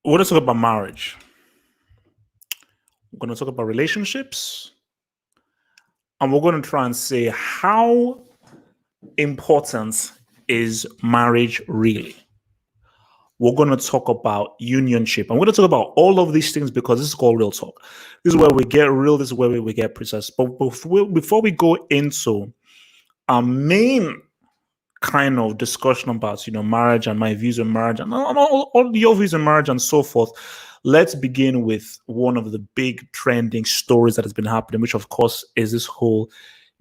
We're going to talk about marriage. We're going to talk about relationships. And we're going to try and say how important is marriage really? We're going to talk about unionship. I'm going to talk about all of these things because this is called real talk. This is where we get real. This is where we get precise. But before we go into our main kind of discussion about marriage and my views on marriage and all your views on marriage and so forth, let's begin with one of the big trending stories that has been happening, which of course is this whole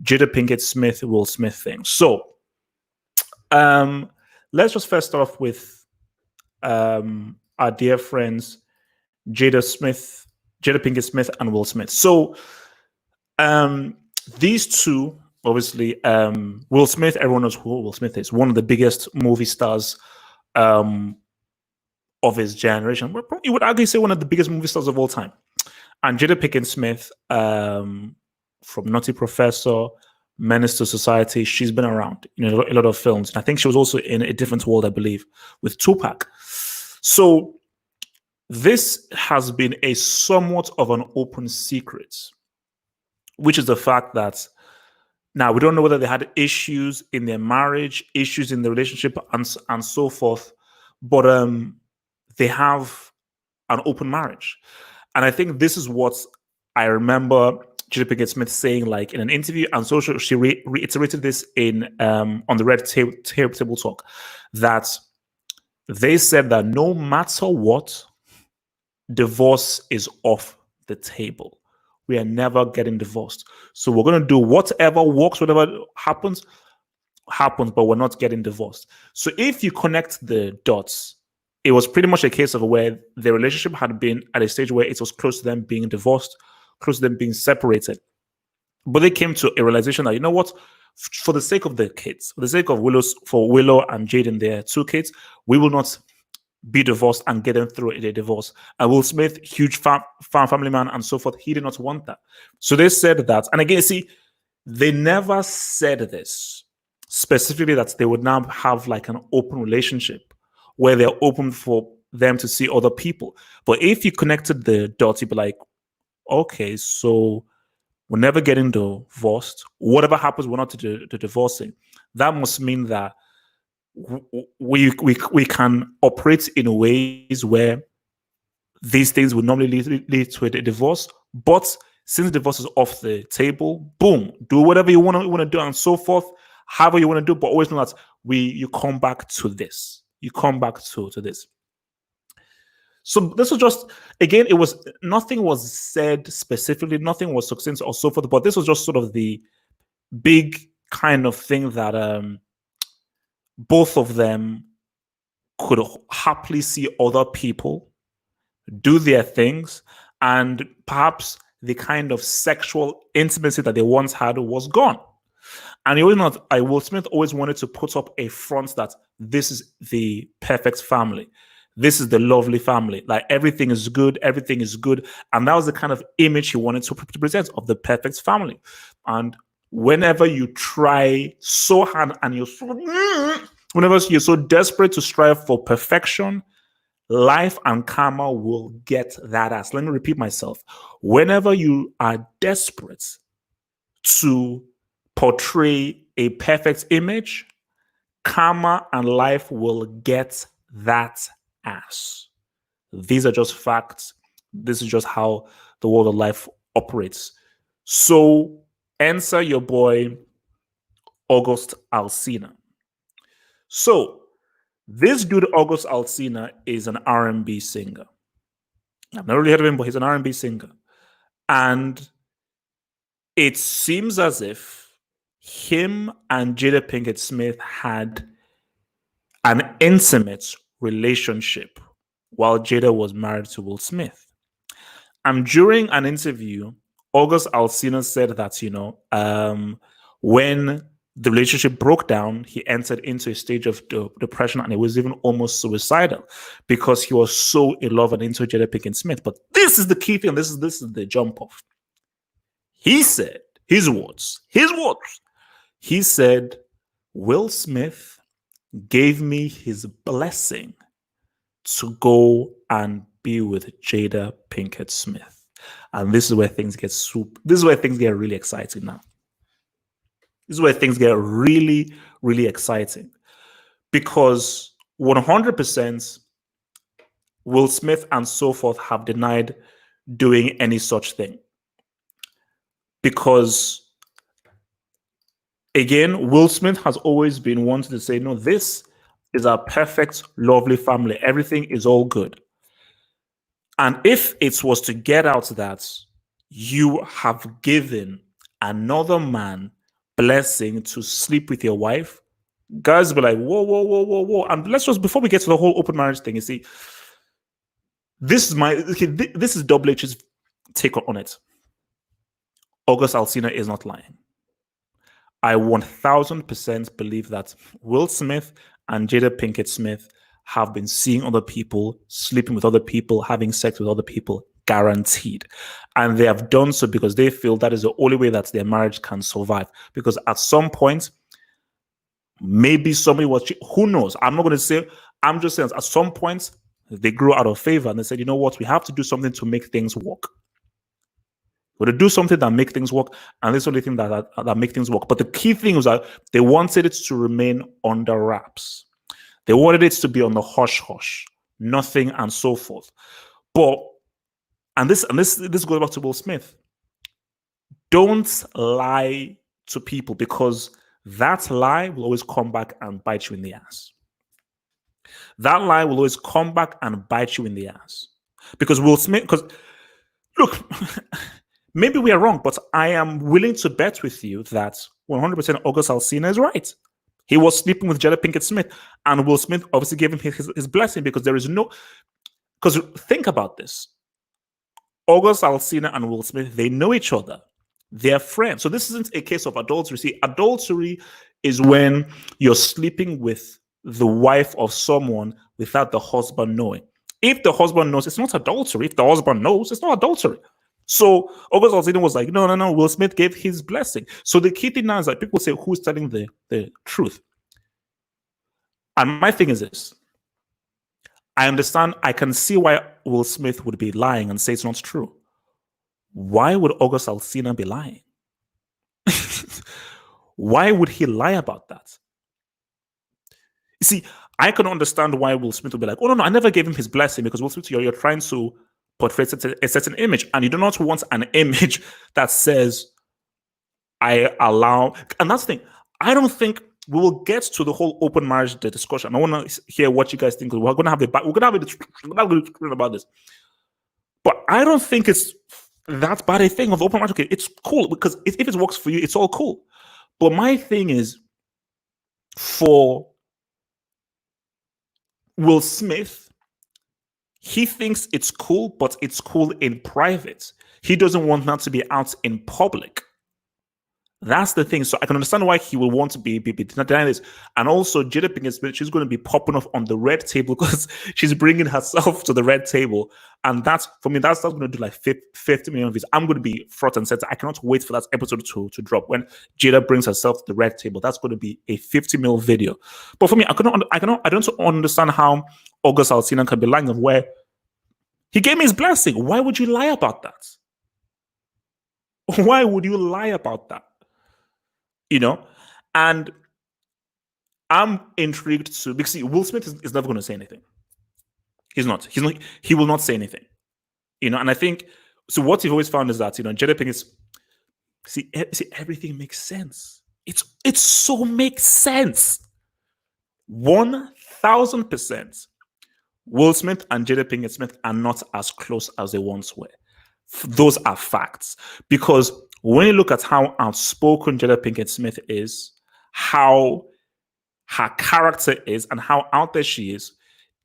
Jada Pinkett Smith, Will Smith thing. So let's just first start off with our dear friends Jada Pinkett Smith and Will Smith. So these two, obviously, Will Smith, everyone knows who Will Smith is, one of the biggest movie stars of his generation. You would argue say one of the biggest movie stars of all time. And Jada Pinkett Smith, from Nutty Professor, Menace to Society, she's been around in a lot of films. And I think she was also in A Different World, I believe, with Tupac. So this has been a somewhat of an open secret, which is the fact that now we don't know whether they had issues in their marriage, issues in the relationship, and so forth, but they have an open marriage. And I think this is what I remember Jada Pinkett Smith saying, like in an interview, and so she reiterated this in on the Red Table Talk, that they said that no matter what, divorce is off the table. We are never getting divorced. So we're going to do whatever works, whatever happens, but we're not getting divorced. So if you connect the dots, it was pretty much a case of where the relationship had been at a stage where it was close to them being divorced, close to them being separated. But they came to a realization that, you know what, for the sake of the kids, for the sake of Willow and Jaden, their two kids, we will not be divorced and get them through a divorce. And Will Smith, huge family man and so forth, he did not want that. So they said that. And again, see, they never said this specifically, that they would now have like an open relationship where they're open for them to see other people. But if you connected the dots, you'd be like, okay, so we're never getting divorced. Whatever happens, we're not to divorcing. That must mean that we can operate in ways where these things would normally lead to a divorce. But since divorce is off the table, boom, do whatever you want to do and so forth, however you want to do, but always know that you come back to this. You come back to this. So this was just, again, it was, nothing was said specifically, nothing was succinct or so forth, but this was just sort of the big kind of thing that both of them could happily see other people do their things, and perhaps the kind of sexual intimacy that they once had was gone. And Will Smith always wanted to put up a front that this is the perfect family. This is the lovely family. Like everything is good. Everything is good. And that was the kind of image he wanted to present of the perfect family. And whenever you try so hard and whenever you're so desperate to strive for perfection, life and karma will get that ass. Let me repeat myself. Whenever you are desperate to portray a perfect image, karma and life will get that ass. These are just facts. This is just how the world of life operates. So answer your boy August Alsina. So this dude August Alsina is an R&B singer. I've never really heard of him, but he's an R&B singer. And it seems as if him and Jada Pinkett Smith had an intimate relationship while Jada was married to Will Smith. And during an interview, August Alsina said that, when the relationship broke down, he entered into a stage of depression, and it was even almost suicidal because he was so in love and into Jada Pinkett Smith. But this is the key thing. This is the jump off. He said, his words. He said, Will Smith gave me his blessing to go and be with Jada Pinkett Smith. And this is where things get this is where things get really exciting now. This is where things get really, really exciting. Because 100% Will Smith and so forth have denied doing any such thing. Because again, Will Smith has always been wanting to say, no, this is a perfect, lovely family. Everything is all good. And if it was to get out that you have given another man blessing to sleep with your wife, guys will be like, whoa, whoa, whoa, whoa, whoa. And let's just, before we get to the whole open marriage thing, you see, this is Double H's take on it. August Alsina is not lying. I 1000% believe that Will Smith and Jada Pinkett Smith have been seeing other people, sleeping with other people, having sex with other people, guaranteed. And they have done so because they feel that is the only way that their marriage can survive. Because at some point, maybe somebody was, who knows? I'm not going to say, I'm just saying at some point, they grew out of favor and they said, you know what? We have to do something to make things work. We're to do something that make things work, and this is the only thing that make things work. But the key thing was that they wanted it to remain under wraps. They wanted it to be on the hush hush, nothing and so forth. But this goes back to Will Smith. Don't lie to people, because that lie will always come back and bite you in the ass. That lie will always come back and bite you in the ass. Because Will Smith, because look, maybe we are wrong, but I am willing to bet with you that 100% August Alsina is right. He was sleeping with Jada Pinkett Smith, and Will Smith obviously gave him his blessing, because there is no... Because think about this. August Alsina and Will Smith, they know each other. They're friends. So this isn't a case of adultery. See, adultery is when you're sleeping with the wife of someone without the husband knowing. If the husband knows, it's not adultery. If the husband knows, it's not adultery. So August Alsina was like, no. Will Smith gave his blessing. So the key thing now is that people say, who's telling the truth? And my thing is this. I understand, I can see why Will Smith would be lying and say it's not true. Why would August Alsina be lying? Why would he lie about that? You see, I can understand why Will Smith would be like, oh, no, I never gave him his blessing, because Will Smith, you're trying to portray a certain image, and you do not want an image that says, I allow... And that's the thing. I don't think we will get to the whole open marriage discussion. I want to hear what you guys think. We're going to have a discussion about this. But I don't think it's that bad a thing of open marriage. Okay, it's cool, because if it works for you, it's all cool. But my thing is, for Will Smith, he thinks it's cool, but it's cool in private. He doesn't want that to be out in public. That's the thing. So I can understand why he will want to be denying this. And also, Jada Pinkett Smith, she's going to be popping off on the red table, because she's bringing herself to the red table. And that's, for me, that's going to do like 50 million views. I'm going to be front and center. I cannot wait for that episode to drop. When Jada brings herself to the red table, that's going to be a 50 mil video. But for me, I don't understand how August Alsina can be lying of where he gave me his blessing. Why would you lie about that? Why would you lie about that? You know, and I'm intrigued to, because see, Will Smith is never going to say anything. He's not. He will not say anything. You know, and I think so. What you've always found is that, you know, Jada Pinkett, see, everything makes sense. It so makes sense. 1000%. Will Smith and Jada Pinkett Smith are not as close as they once were. Those are facts. Because when you look at how outspoken Jada Pinkett Smith is, how her character is, and how out there she is,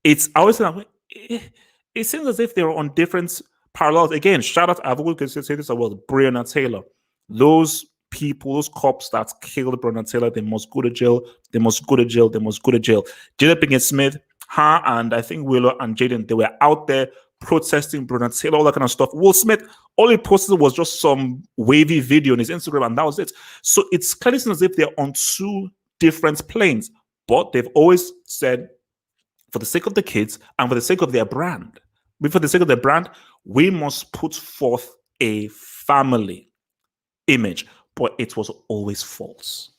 it's always like, it seems as if they're on different parallels. Again, shout out, I've always say this about Breonna Taylor. Those people, those cops that killed Breonna Taylor, they must go to jail. They must go to jail. They must go to jail. Jada Pinkett Smith, her and I think Willow and Jaden, they were out there protesting Breonna Taylor, all that kind of stuff. Will Smith, all he posted was just some wavy video on his Instagram, and that was it. So it's clearly as if they're on two different planes. But they've always said, for the sake of the kids and for the sake of their brand, for the sake of the brand, we must put forth a family image. But it was always false.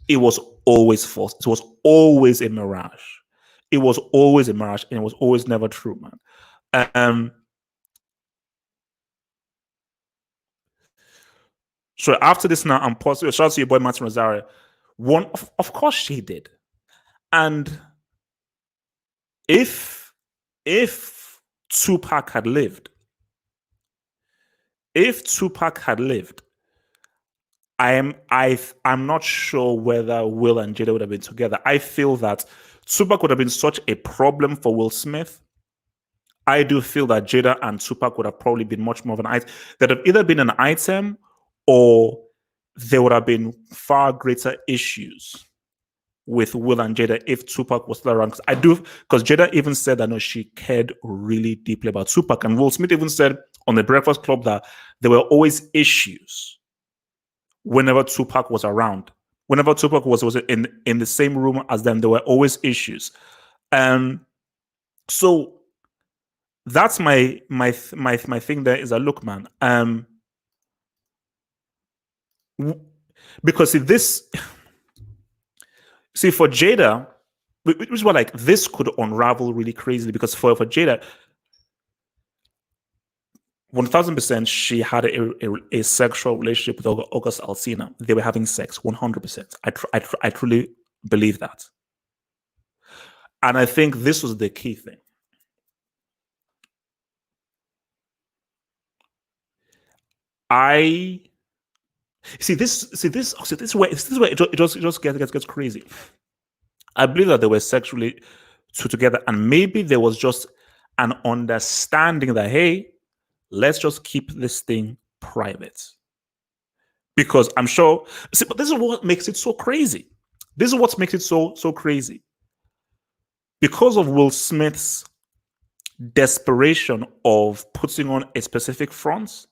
It was always false. It was always a mirage. It was always a mirage, and it was always never true, man. So after this, now I'm positive. Shout out to your boy Martin Rosario. One, of course, she did. And if Tupac had lived, I'm not sure whether Will and Jada would have been together. I feel that Tupac would have been such a problem for Will Smith. I do feel that Jada and Tupac would have probably been much more of an item. That have either been an item or there would have been far greater issues with Will and Jada if Tupac was still around. Because Jada even said that no, she cared really deeply about Tupac. And Will Smith even said on the Breakfast Club that there were always issues whenever Tupac was around. Whenever Tupac was in the same room as them, there were always issues. So that's my thing there is that look, man, because for Jada, which is what like this could unravel really crazily because for Jada, 1000% she had a sexual relationship with August Alsina. They were having sex 100%. I truly believe that, and I think this was the key thing. I see this where it just gets crazy. I believe that they were sexually together, and maybe there was just an understanding that hey, let's just keep this thing private. Because I'm sure, see, but this is what makes it so crazy. This is what makes it so crazy. Because of Will Smith's desperation of putting on a specific front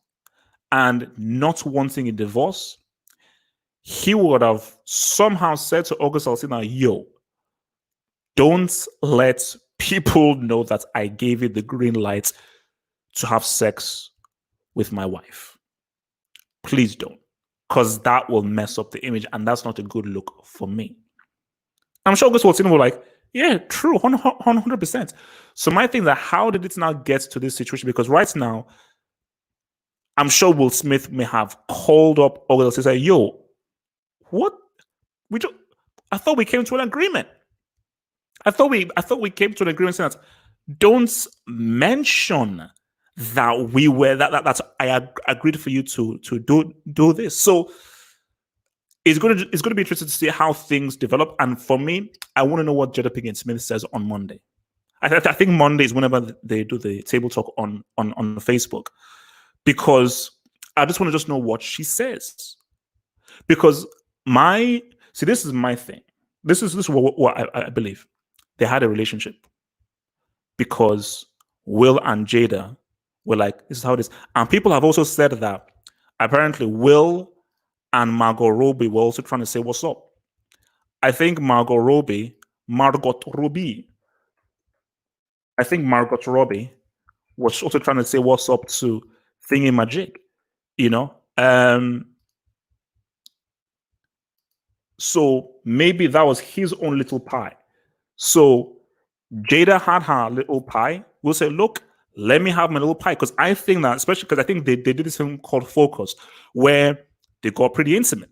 and not wanting a divorce, he would have somehow said to August Alsina, yo, don't let people know that I gave you the green light to have sex with my wife. Please don't, because that will mess up the image, and that's not a good look for me. I'm sure August Alsina will like, yeah, true, 100%. So my thing is that how did it now get to this situation? Because right now, I'm sure Will Smith may have called up August and said, yo, what? I thought we came to an agreement. I thought we came to an agreement saying that don't mention that we were that I agreed for you to do this. So it's going to be interesting to see how things develop. And for me, I want to know what Jada Pinkett Smith says on Monday. I think Monday is whenever they do the table talk on Facebook, because I just want to know what she says. Because this is my thing. This is what I believe. They had a relationship because Will and Jada were like, this is how it is. And people have also said that apparently Will and Margot Robbie were also trying to say, what's up? I think Margot Robbie was also trying to say what's up to Thingy Magic, you know? So maybe that was his own little pie. So Jada had her little pie. We'll say, look, let me have my little pie. Because I think that, especially because I think they did this thing called Focus, where they got pretty intimate,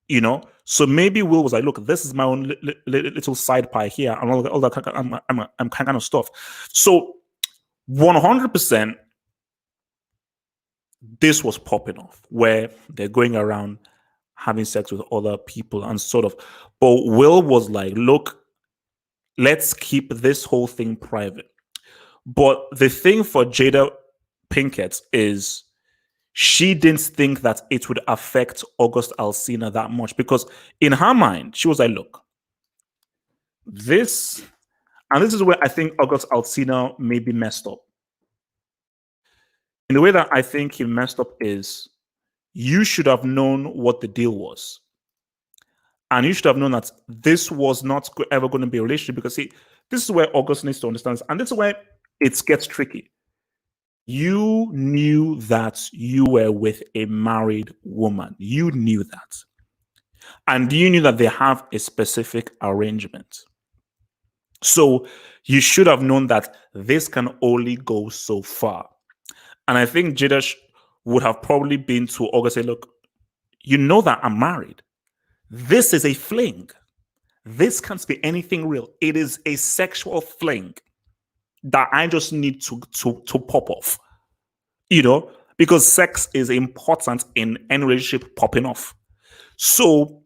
you know? So maybe Will was like, look, this is my own little side pie here and all that I'm kind of stuff. So 100% this was popping off, where they're going around having sex with other people and sort of. But Will was like, look, let's keep this whole thing private. But the thing for Jada Pinkett is she didn't think that it would affect August Alsina that much, because in her mind, she was like, look, this is where I think August Alsina may be messed up. In the way that I think he messed up is you should have known what the deal was. And you should have known that this was not ever going to be a relationship, because see, this is where August needs to understand. And this is where it gets tricky. You knew that you were with a married woman. You knew that. And you knew that they have a specific arrangement. So you should have known that this can only go so far. And I think Jada would have probably been to August and say, look, you know that I'm married. This is a fling. This can't be anything real. It is a sexual fling that I just need to pop off. Because sex is important in any relationship popping off. So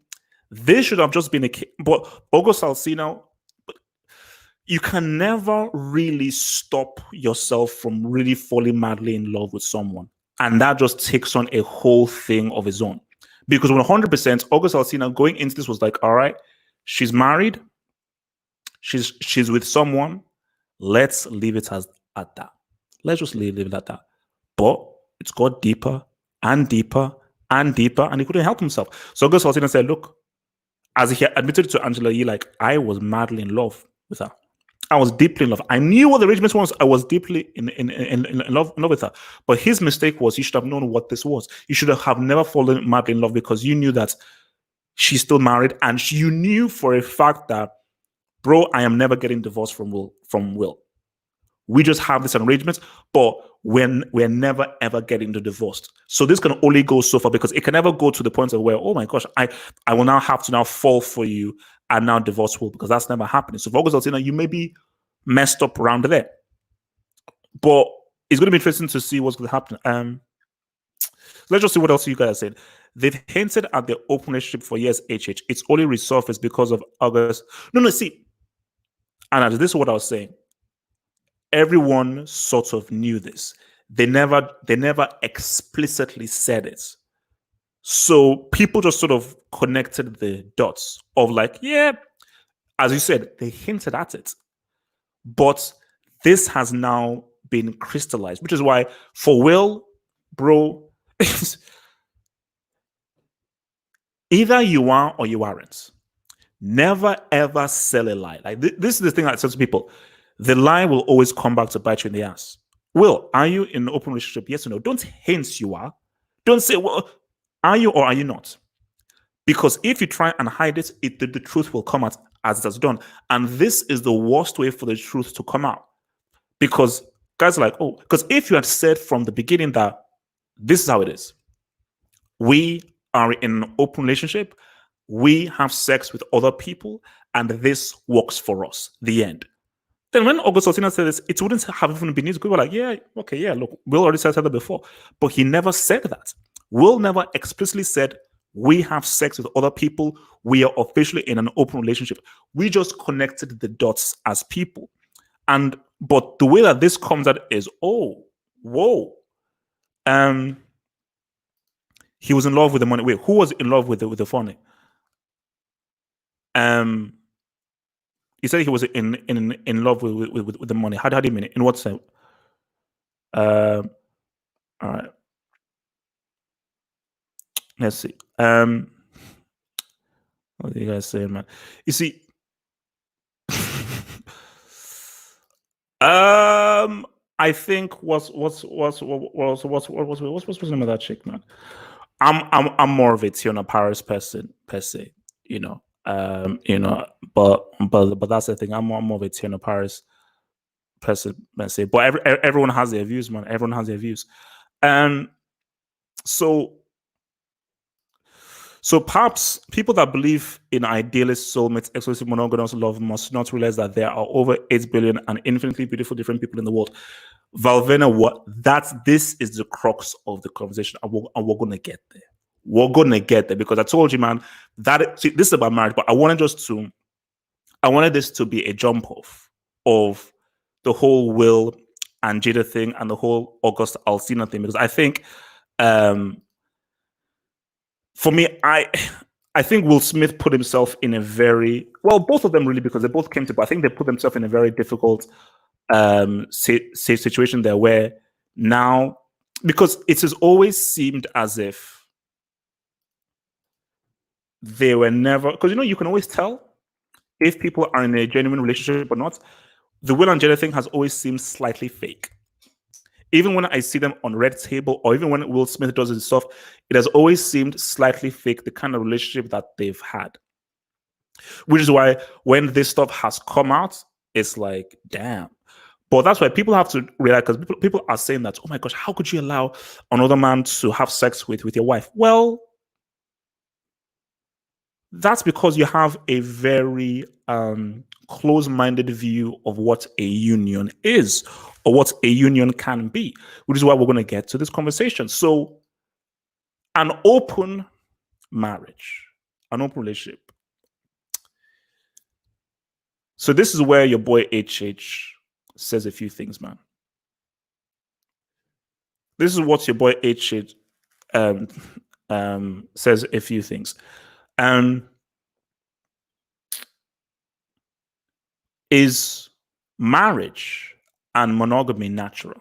this should have just been a case. But August Alsina, you can never really stop yourself from really falling madly in love with someone. And that just takes on a whole thing of its own. Because 100% August Alsina going into this was like, all right, she's married. She's with someone. Let's leave it at that. Let's just leave it at that. But it's got deeper and deeper and deeper, and he couldn't help himself. So August Alsina said, look, as he admitted to Angela Yee, like, I was madly in love with her. I was deeply in love. I knew what the arrangement was. I was deeply in love with her. But his mistake was he should have known what this was. You should have never fallen madly in love because you knew that she's still married, and you knew for a fact that, bro, I am never getting divorced from Will. We just have this arrangement, but we're never ever getting divorced. So this can only go so far because it can never go to the point of where, oh my gosh, I will now have to now fall for you and now divorce Will, because that's never happening. So for August Alsina, you may be messed up around there. But it's going to be interesting to see what's going to happen. Let's just see what else you guys said. They've hinted at the open relationship for years, HH. It's only resurfaced because of August. No, see. Anna, this is what I was saying. Everyone sort of knew this. They never explicitly said it. So people just sort of connected the dots of like, yeah, as you said, they hinted at it. But this has now been crystallized, which is why for Will, bro, either you are or you aren't. Never ever sell a lie. Like this is the thing I tell to people. The lie will always come back to bite you in the ass. Will, are you in an open relationship? Yes or no? Don't hint you are. Don't say, well, are you or are you not? Because if you try and hide it, the truth will come out as it has done. And this is the worst way for the truth to come out. Because guys are like, oh, because if you had said from the beginning that this is how it is, we are in an open relationship, we have sex with other people, and this works for us, the end. Then when August Alsina said this, it wouldn't have even been easy. People were like, yeah, okay, yeah, look, Will already said that before. But he never said that. Will never explicitly said, we have sex with other people. We are officially in an open relationship. We just connected the dots as people. But the way that this comes out is, oh, whoa. He was in love with the money. Wait, who was in love with the funny? He said he was in love with the money. How do you mean it? In what sense? All right. Let's see. What are you guys saying, man? You see, I think what's the name of that chick, man? I'm more of a Tiona Paris person per se, but that's the thing. I'm more of a Tiona Paris person per se. But everyone has their views, man. Everyone has their views. So perhaps people that believe in idealist soulmates, exclusive monogamous love must not realize that there are over 8 billion and infinitely beautiful different people in the world. Valvena, this is the crux of the conversation, and we're gonna get there. We're gonna get there because I told you, man, this is about marriage, but I wanted this to be a jump off of the whole Will and Jada thing and the whole August Alsina thing, because I think for me, I think Will Smith put himself in a very, well, both of them really, because they both came to, but I think they put themselves in a very difficult situation there where now, because it has always seemed as if they were never, because you can always tell if people are in a genuine relationship or not. The Will and Jada thing has always seemed slightly fake. Even when I see them on Red Table, or even when Will Smith does his stuff, it has always seemed slightly fake, the kind of relationship that they've had. Which is why when this stuff has come out, it's like, damn. But that's why people have to realize, because people are saying that, oh my gosh, how could you allow another man to have sex with your wife? Well, that's because you have a very close-minded view of what a union is or what a union can be, which is why we're going to get to this conversation. So, an open marriage, an open relationship. So this is where your boy HH says a few things, man. This is what your boy HH says a few things. Is marriage and monogamy natural?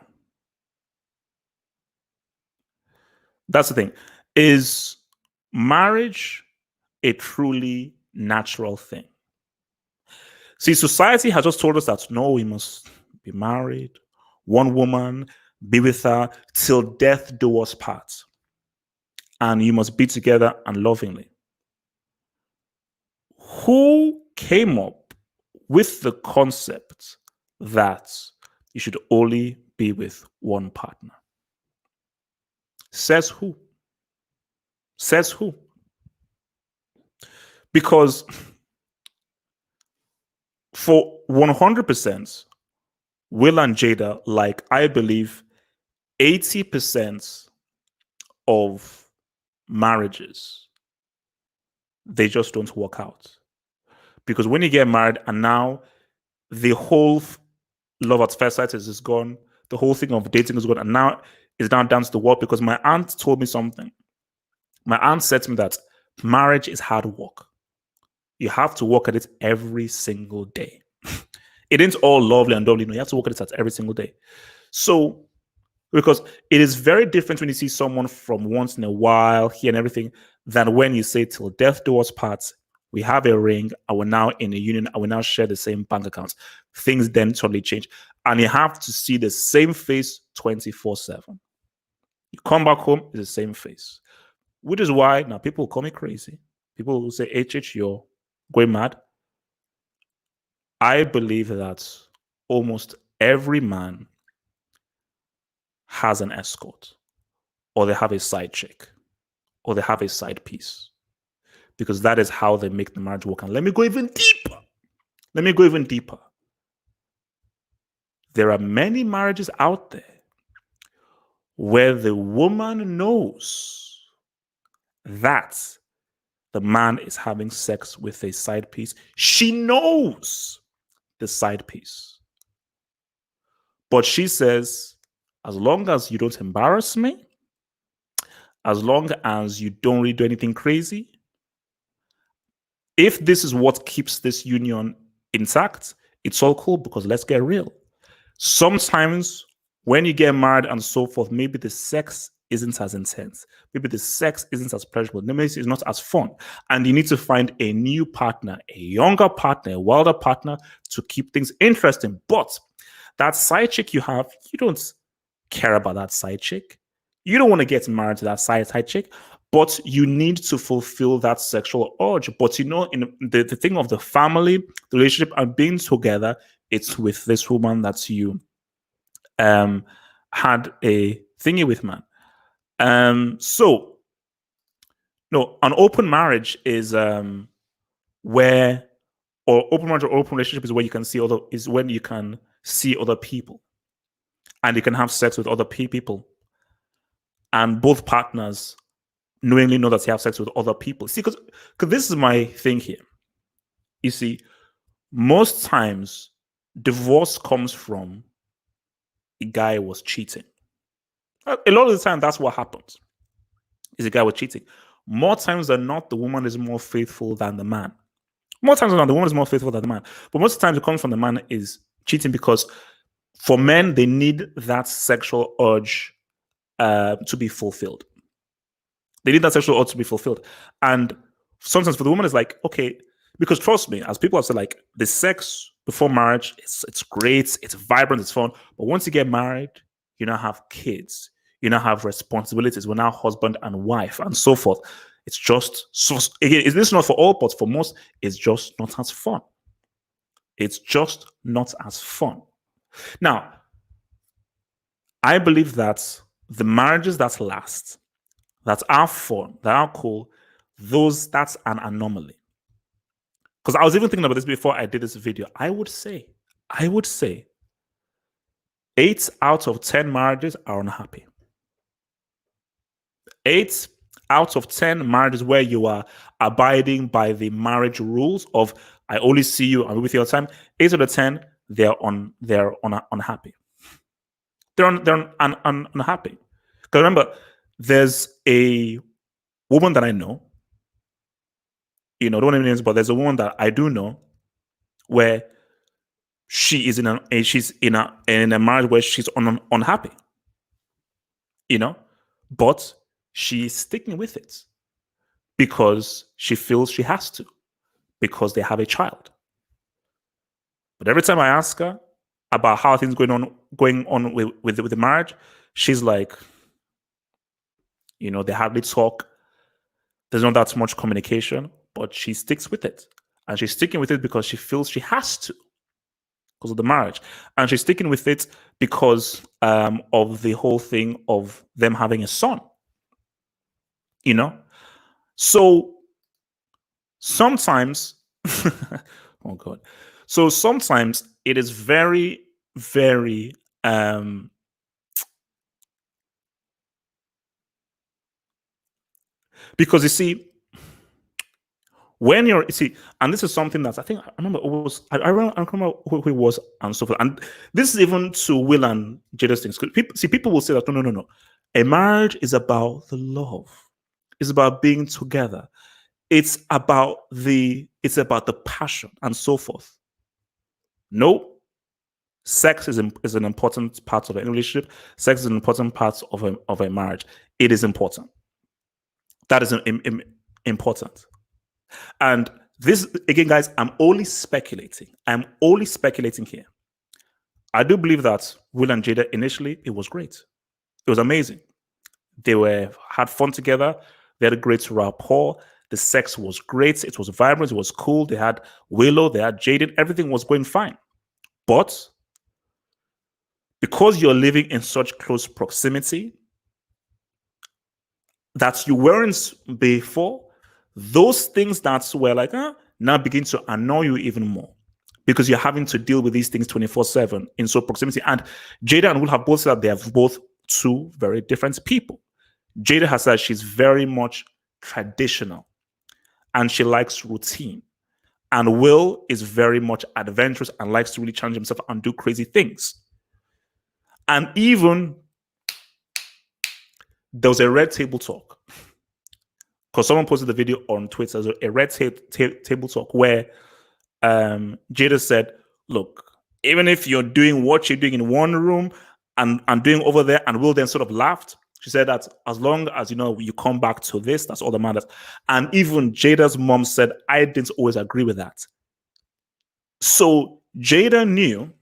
That's the thing. Is marriage a truly natural thing? See, society has just told us that no, we must be married, one woman, be with her till death do us part. And you must be together and lovingly. Who came up with the concept that you should only be with one partner? Says who? Says who? Because for 100%, Will and Jada, like I believe 80% of marriages, they just don't work out. Because when you get married and now the whole love at first sight is gone, the whole thing of dating is gone, and now it's down to the work. Because my aunt told me something. My aunt said to me that marriage is hard work. You have to work at it every single day. It ain't all lovely and lovely. No, you have to work at it every single day. So, because it is very different when you see someone from once in a while here and everything than when you say till death do us part, we have a ring, and we're now in a union, and we now share the same bank accounts. Things then totally change. And you have to see the same face 24/7. You come back home, it's the same face. Which is why now people call me crazy. People will say, HH, you're going mad. I believe that almost every man has an escort, or they have a side chick, or they have a side piece, because that is how they make the marriage work. And let me go even deeper. Let me go even deeper. There are many marriages out there where the woman knows that the man is having sex with a side piece. She knows the side piece. But she says, as long as you don't embarrass me, as long as you don't really do anything crazy, if this is what keeps this union intact, it's all cool, because let's get real. Sometimes when you get married and so forth, maybe the sex isn't as intense. Maybe the sex isn't as pleasurable. Maybe it's not as fun. And you need to find a new partner, a younger partner, a wilder partner to keep things interesting. But that side chick you have, you don't care about that side chick. You don't want to get married to that side chick, but you need to fulfill that sexual urge. But in the thing of the family, the relationship, and being together, it's with this woman that you had a thingy with, man. So no, an open marriage is where, or open marriage or open relationship is where you can see when you can see other people, and you can have sex with other people, and both partners knowingly know that they have sex with other people. See, because this is my thing here. You see, most times divorce comes from a guy was cheating. A lot of the time, that's what happens. Is a guy was cheating. More times than not, the woman is more faithful than the man. More times than not, the woman is more faithful than the man. But most of the times, it comes from the man is cheating, because for men, they need that sexual urge to be fulfilled. They need that sexual urge to be fulfilled. And sometimes for the woman, it's like, okay, because trust me, as people have said, like, the sex before marriage, it's great, it's vibrant, it's fun. But once you get married, You now have kids. You now have responsibilities. We're now husband and wife and so forth. It's just so again, is this not for all, but for most, it's just not as fun. It's just not as fun. Now, I believe that the marriages that last, that are fun, that are cool, that's an anomaly. Because I was even thinking about this before I did this video. I would say 8 out of 10 marriages are unhappy. 8 out of 10 marriages where you are abiding by the marriage rules of I only see you, I'm with you all the time. 8 out of 10, they're unhappy. They're unhappy. Because remember, there's a woman that I know, don't know any names, but there's a woman that I do know where she's in a marriage where she's unhappy, but she's sticking with it because she feels she has to, because they have a child. But every time I ask her about how things going on with the marriage, she's like, they hardly talk. There's not that much communication, but she sticks with it. And she's sticking with it because she feels she has to, because of the marriage. And she's sticking with it because of the whole thing of them having a son. So sometimes, oh God. So sometimes it is very, very because you see, when and this is something that I think I remember it was I remember who it was and so forth. And this is even to Will and Jada's things. People will say that no. A marriage is about the love. It's about being together. It's about the passion and so forth. No, sex is an important part of a relationship. Sex is an important part of a marriage. It is important. That is important. And this, again, guys, I'm only speculating. I'm only speculating here. I do believe that Will and Jada, initially, it was great. It was amazing. They had fun together. They had a great rapport. The sex was great. It was vibrant. It was cool. They had Willow. They had Jaden. Everything was going fine. But because you're living in such close proximity that you weren't before, those things that were like, now begin to annoy you even more because you're having to deal with these things 24/7 in so proximity. And Jada and Will have both said that they are both two very different people. Jada has said she's very much traditional and she likes routine. And Will is very much adventurous and likes to really challenge himself and do crazy things. And even there was a red table talk because someone posted the video on Twitter as a red table talk where Jada said, look, even if you're doing what you're doing in one room and doing over there, and Will then sort of laughed. She said that as long as, you come back to this, that's all that matters. And even Jada's mom said, I didn't always agree with that. So Jada knew.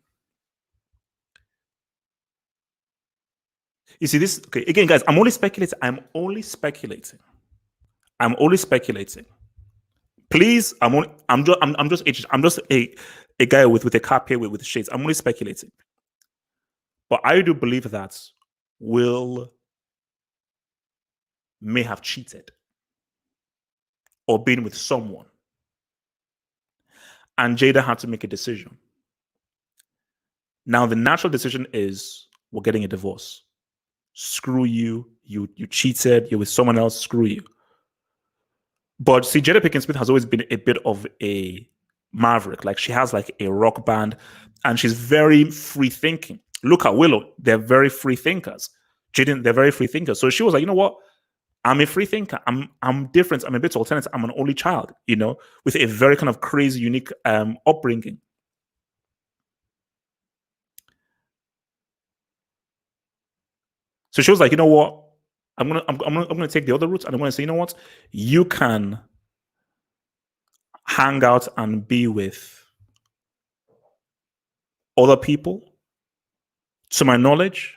You see this? Okay, again, guys, I'm only speculating. Please, I'm just a guy with a cap here with shades. I'm only speculating. But I do believe that Will may have cheated or been with someone. And Jada had to make a decision. Now, the natural decision is we're getting a divorce. Screw you. You cheated. You're with someone else. Screw you. But see, Jada Pinkett Smith has always been a bit of a maverick. Like she has like a rock band and she's very free thinking. Look at Willow. They're very free thinkers. Jaden, they're very free thinkers. So she was like, you know what? I'm a free thinker. I'm different. I'm a bit alternative. I'm an only child, with a very kind of crazy, unique upbringing. So she was like, you know what? I'm gonna take the other route, and I'm gonna say, you know what? You can hang out and be with other people. To my knowledge,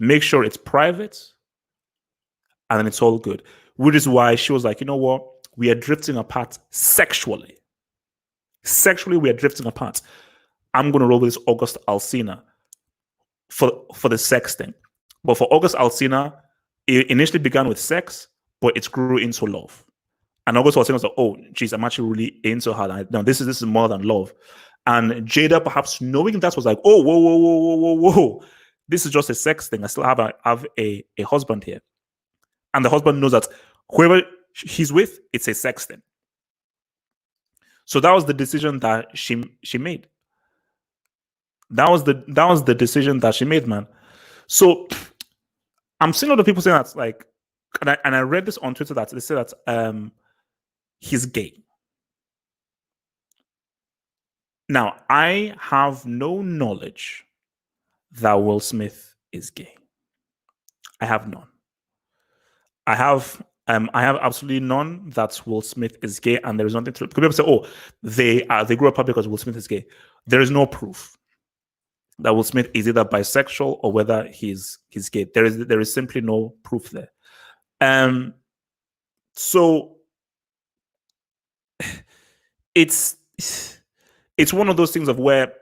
make sure it's private, and then it's all good. Which is why she was like, you know what? We are drifting apart sexually. Sexually, we are drifting apart. I'm going to roll with this August Alsina for the sex thing. But for August Alsina, it initially began with sex, but it grew into love. And August Alsina was like, oh, geez, I'm actually really into her. Now, this is more than love. And Jada, perhaps knowing that, was like, oh, whoa, whoa, whoa, whoa, whoa, whoa. This is just a sex thing. I still have a husband here. And the husband knows that whoever he's with, it's a sex thing. So that was the decision that she made. That was the decision that she made, man. So I'm seeing other people saying that, like, and I read this on Twitter that they say that he's gay. Now, I have no knowledge that Will Smith is gay. I have none. I have absolutely none that Will Smith is gay, and there is nothing to. People say, "Oh, they grew up public because Will Smith is gay." There is no proof that Will Smith is either bisexual or whether he's gay. There is simply no proof there. So it's one of those things of where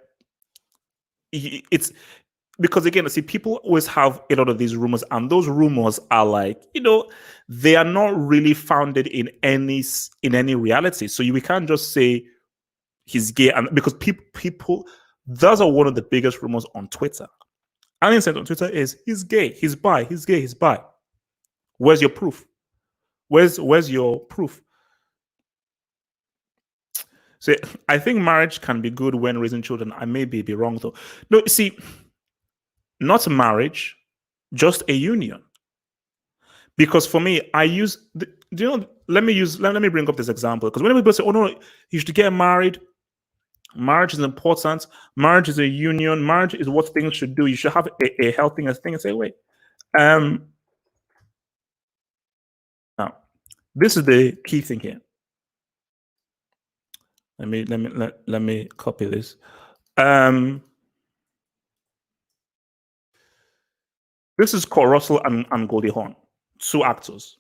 it's because, again, see, people always have a lot of these rumors, and those rumors are like, they are not really founded in any reality. So we can't just say he's gay, and because people those are one of the biggest rumors on Twitter. And said on Twitter is he's gay, he's bi, he's gay, he's bi. Where's your proof? Where's your proof? So I think marriage can be good when raising children. I may be wrong though. No, see, not marriage, just a union. Because for me, let me bring up this example. Because when people say, oh no, you should get married, marriage is important, marriage is a union, marriage is what things should do. You should have a healthy thing, and say, wait. Now, this is the key thing here. Let me copy this. This is Kurt Russell and Goldie Hawn, two actors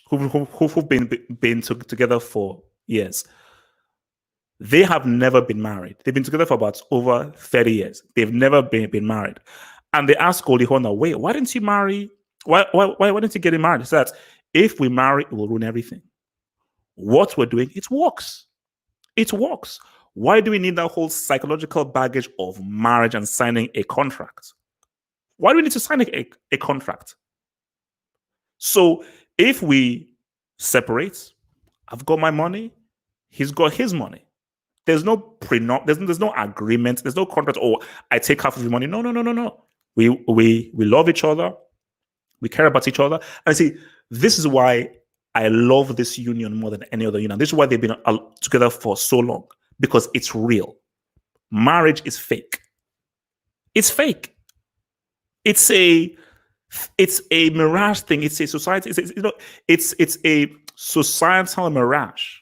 who've been together for years. They have never been married. They've been together for about over 30 years. They've never been married. And they asked Goldie Hawn, wait, why didn't you marry? Why didn't you get married? He said, if we marry, it will ruin everything. What we're doing, it works. It works. Why do we need that whole psychological baggage of marriage and signing a contract? Why do we need to sign a contract? So if we separate, I've got my money, he's got his money. There's no prenup, there's no agreement, there's no contract, or I take half of your money. No. We love each other, we care about each other. And see, this is why I love this union more than any other union. This is why they've been together for so long, because it's real. Marriage is fake. It's fake. It's a mirage thing. It's a society. It's a societal mirage.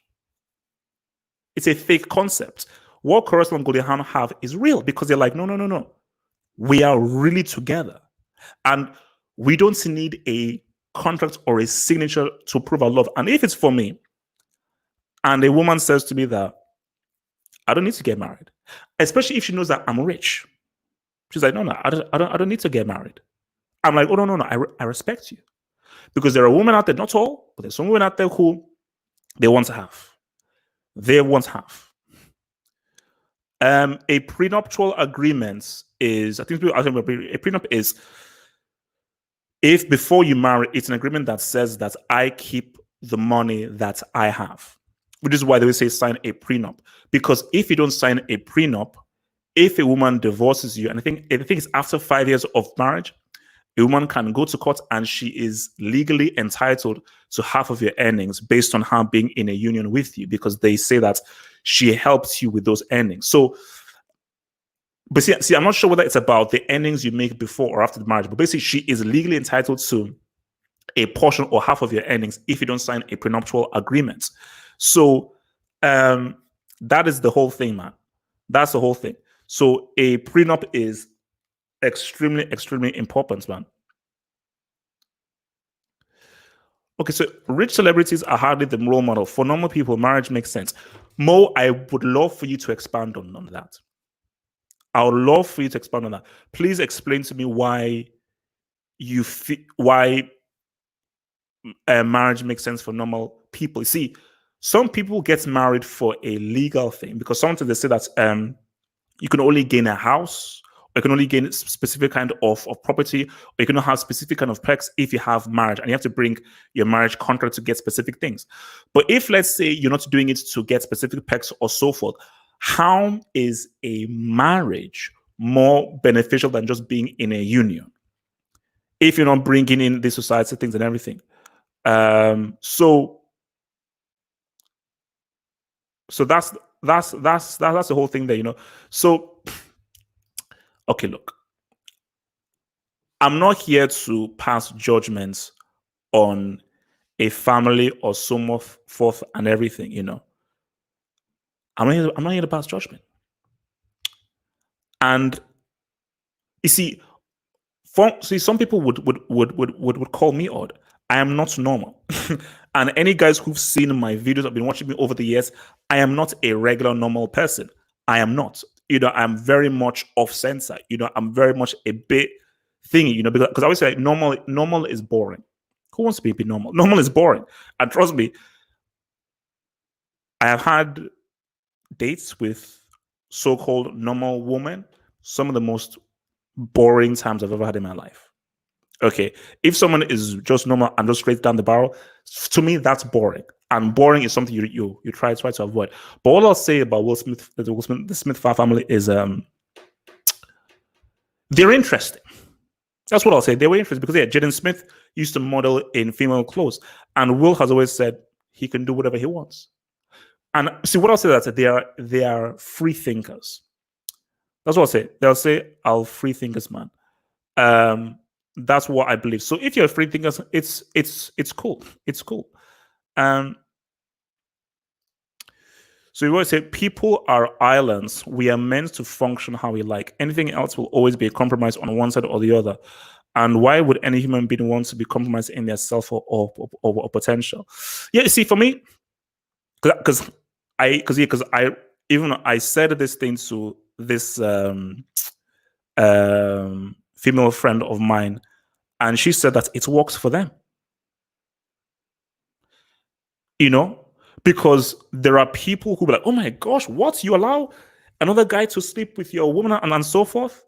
It's a fake concept. What Kurt Russell and Goldie Hawn have is real, because they're like, no. We are really together, and we don't need a contract or a signature to prove our love. And if it's for me, and a woman says to me that I don't need to get married, especially if she knows that I'm rich, she's like, no, I don't need to get married. I'm like, oh no, I respect you, because there are women out there, not all, but there's some women out there who they want to have. They want to have. A prenuptial agreement is, I think a prenup is, if before you marry, it's an agreement that says that I keep the money that I have, which is why they will say sign a prenup. Because if you don't sign a prenup, if a woman divorces you, and I think it's after 5 years of marriage, a woman can go to court and she is legally entitled to half of your earnings based on her being in a union with you, because they say that she helps you with those earnings. So, but see, I'm not sure whether it's about the earnings you make before or after the marriage, but basically she is legally entitled to a portion or half of your earnings if you don't sign a prenuptial agreement. So that is the whole thing, man. That's the whole thing. So a prenup is extremely, extremely important, man. Okay, so rich celebrities are hardly the role model. For normal people, marriage makes sense. Mo, I would love for you to expand on that. I would love for you to expand on that. Please explain to me why why marriage makes sense for normal people. You see, some people get married for a legal thing because sometimes they say that you can only gain a house, or you can only gain a specific kind of property, or you can have specific kind of perks if you have marriage, and you have to bring your marriage contract to get specific things. But if, let's say, you're not doing it to get specific perks or so forth, how is a marriage more beneficial than just being in a union if you're not bringing in the society things and everything? So that's the whole thing there, So okay, look, I'm not here to pass judgments on a family or so forth and everything, I'm not here to pass judgment. And you see, some people would call me odd. I am not normal. And any guys who've seen my videos, have been watching me over the years, I am not a regular normal person. I am not. I'm very much off center. I'm very much a bit thingy, because I always say normal is boring. Who wants to be a bit normal? Normal is boring. And trust me, I have had dates with so-called normal women, some of the most boring times I've ever had in my life. Okay, if someone is just normal and just straight down the barrel, to me that's boring, and boring is something you try to avoid. But what I'll say about the Smith family is they're interesting. That's what I'll say. They were interesting because Jaden Smith used to model in female clothes, and Will has always said he can do whatever he wants. And see, what I'll say is that they are free thinkers. That's what I'll say. They'll say, "I'll free thinkers, man." That's what I believe. So if you're a free thinker, it's cool. It's cool. So we always say people are islands. We are meant to function how we like. Anything else will always be a compromise on one side or the other. And why would any human being want to be compromised in their self or potential? Yeah, you see, for me, because I said this thing to this female friend of mine, and she said that it works for them. Because there are people who be like, "Oh my gosh, what? You allow another guy to sleep with your woman and so forth?"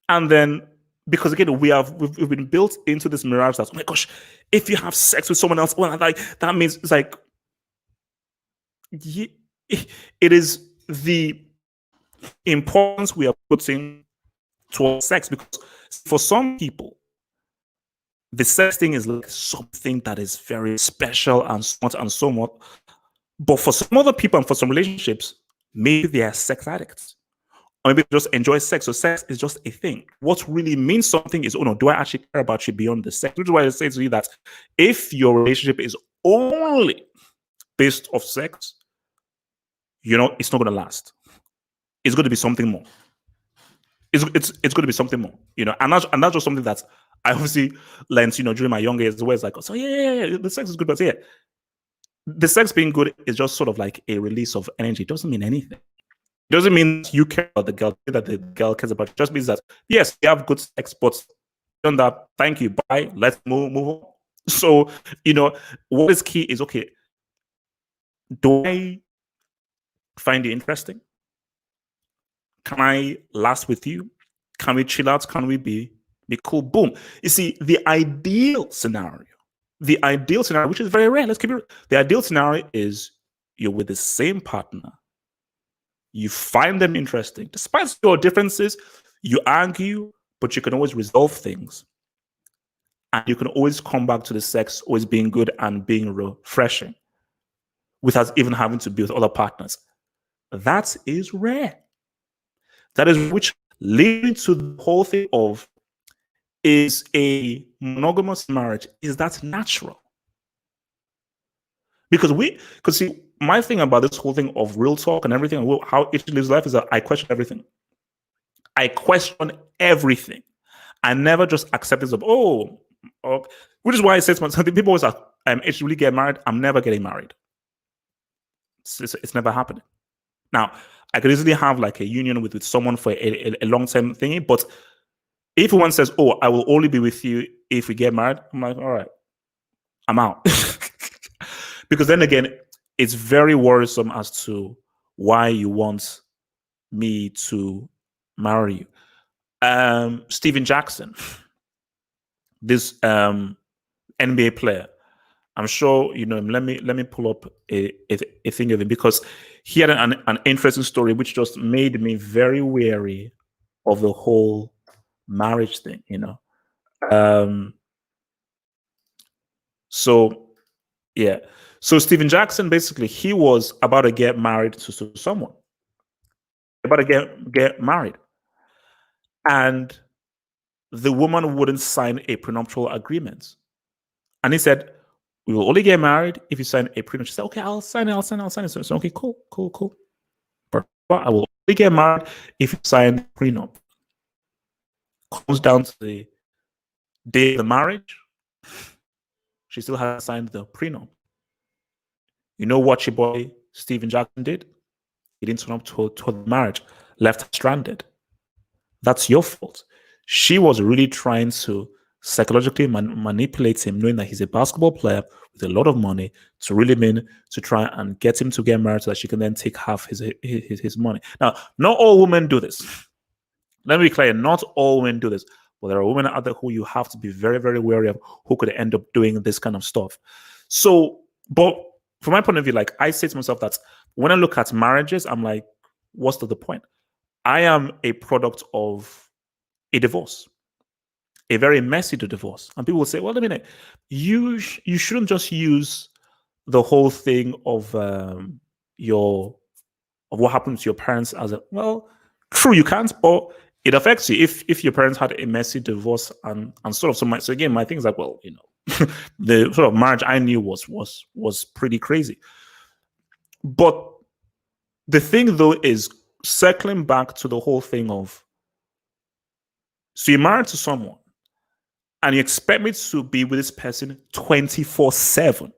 And then, because again, we've been built into this mirage that, oh my gosh, if you have sex with someone else, well, like that means it's like it is the importance we are putting towards sex, because for some people, the sex thing is like something that is very special and so much and so much. But for some other people and for some relationships, maybe they are sex addicts. Or maybe they just enjoy sex. So sex is just a thing. What really means something is, oh no, do I actually care about you beyond the sex? Which is why I say to you that if your relationship is only based off sex, it's not going to last. It's going to be something more. It's going to be something more, and that's just something that I obviously learned, during my younger years, where it's like, oh, so yeah, the sex is good, but yeah, the sex being good is just sort of like a release of energy. It doesn't mean anything. It doesn't mean you care about the girl, that the girl cares about. It just means that, yes, you have good sex, but on that, thank you, bye, let's move on. So, what is key is, okay, do I find you interesting? Can I last with you? Can we chill out? Can we be cool? Boom. You see, the ideal scenario, which is very rare, let's keep it real. The ideal scenario is you're with the same partner. You find them interesting. Despite your differences, you argue, but you can always resolve things. And you can always come back to the sex always being good and being refreshing without even having to be with other partners. That is rare. That is which leads to the whole thing of, is a monogamous marriage, is that natural? Because see, my thing about this whole thing of real talk and everything, and how it lives life, is that I question everything. I question everything. I never just accept this of, oh, Or, which is why I said to myself, people always ask, "It's really get married." I'm never getting married. It's never happening. Now, I could easily have like a union with someone for a long term thingy, but if one says, "Oh, I will only be with you if we get married," I'm like, "All right, I'm out." Because then again, it's very worrisome as to why you want me to marry you. Steven Jackson, this NBA player. I'm sure you know him. Let me pull up a thing of it because he had an interesting story which just made me very wary of the whole marriage thing. Um, so yeah, so Steven Jackson basically he was about to get married to someone, about to get married, and the woman wouldn't sign a prenuptial agreement, and he said, "We will only get married if you sign a prenuptial." She said, "Okay, I'll sign it. I'll sign it. I'll sign it." So, okay, cool, cool, cool. But I will only get married if you sign the prenup. Comes down to the day of the marriage, she still hasn't signed the prenup. You know what your boy Steven Jackson did? He didn't turn up to the marriage, left her stranded. That's your fault. She was really trying to psychologically manipulate him, knowing that he's a basketball player with a lot of money, to really mean to try and get him to get married so that she can then take half his money. Now, not all women do this. Let me be clear, not all women do this, but there are women out there who you have to be very, very wary of who could end up doing this kind of stuff. So, but from my point of view, like I say to myself that when I look at marriages, I'm like, what's the point? I am a product of a divorce, a very messy divorce. And people will say, well, a minute, you shouldn't just use the whole thing of what happened to your parents as a well, true, you can't, but it affects you if your parents had a messy divorce and sort of so again, my thing is like, well, the sort of marriage I knew was pretty crazy. But the thing though is circling back to the whole thing of so you're married to someone and you expect me to be with this person 24/7.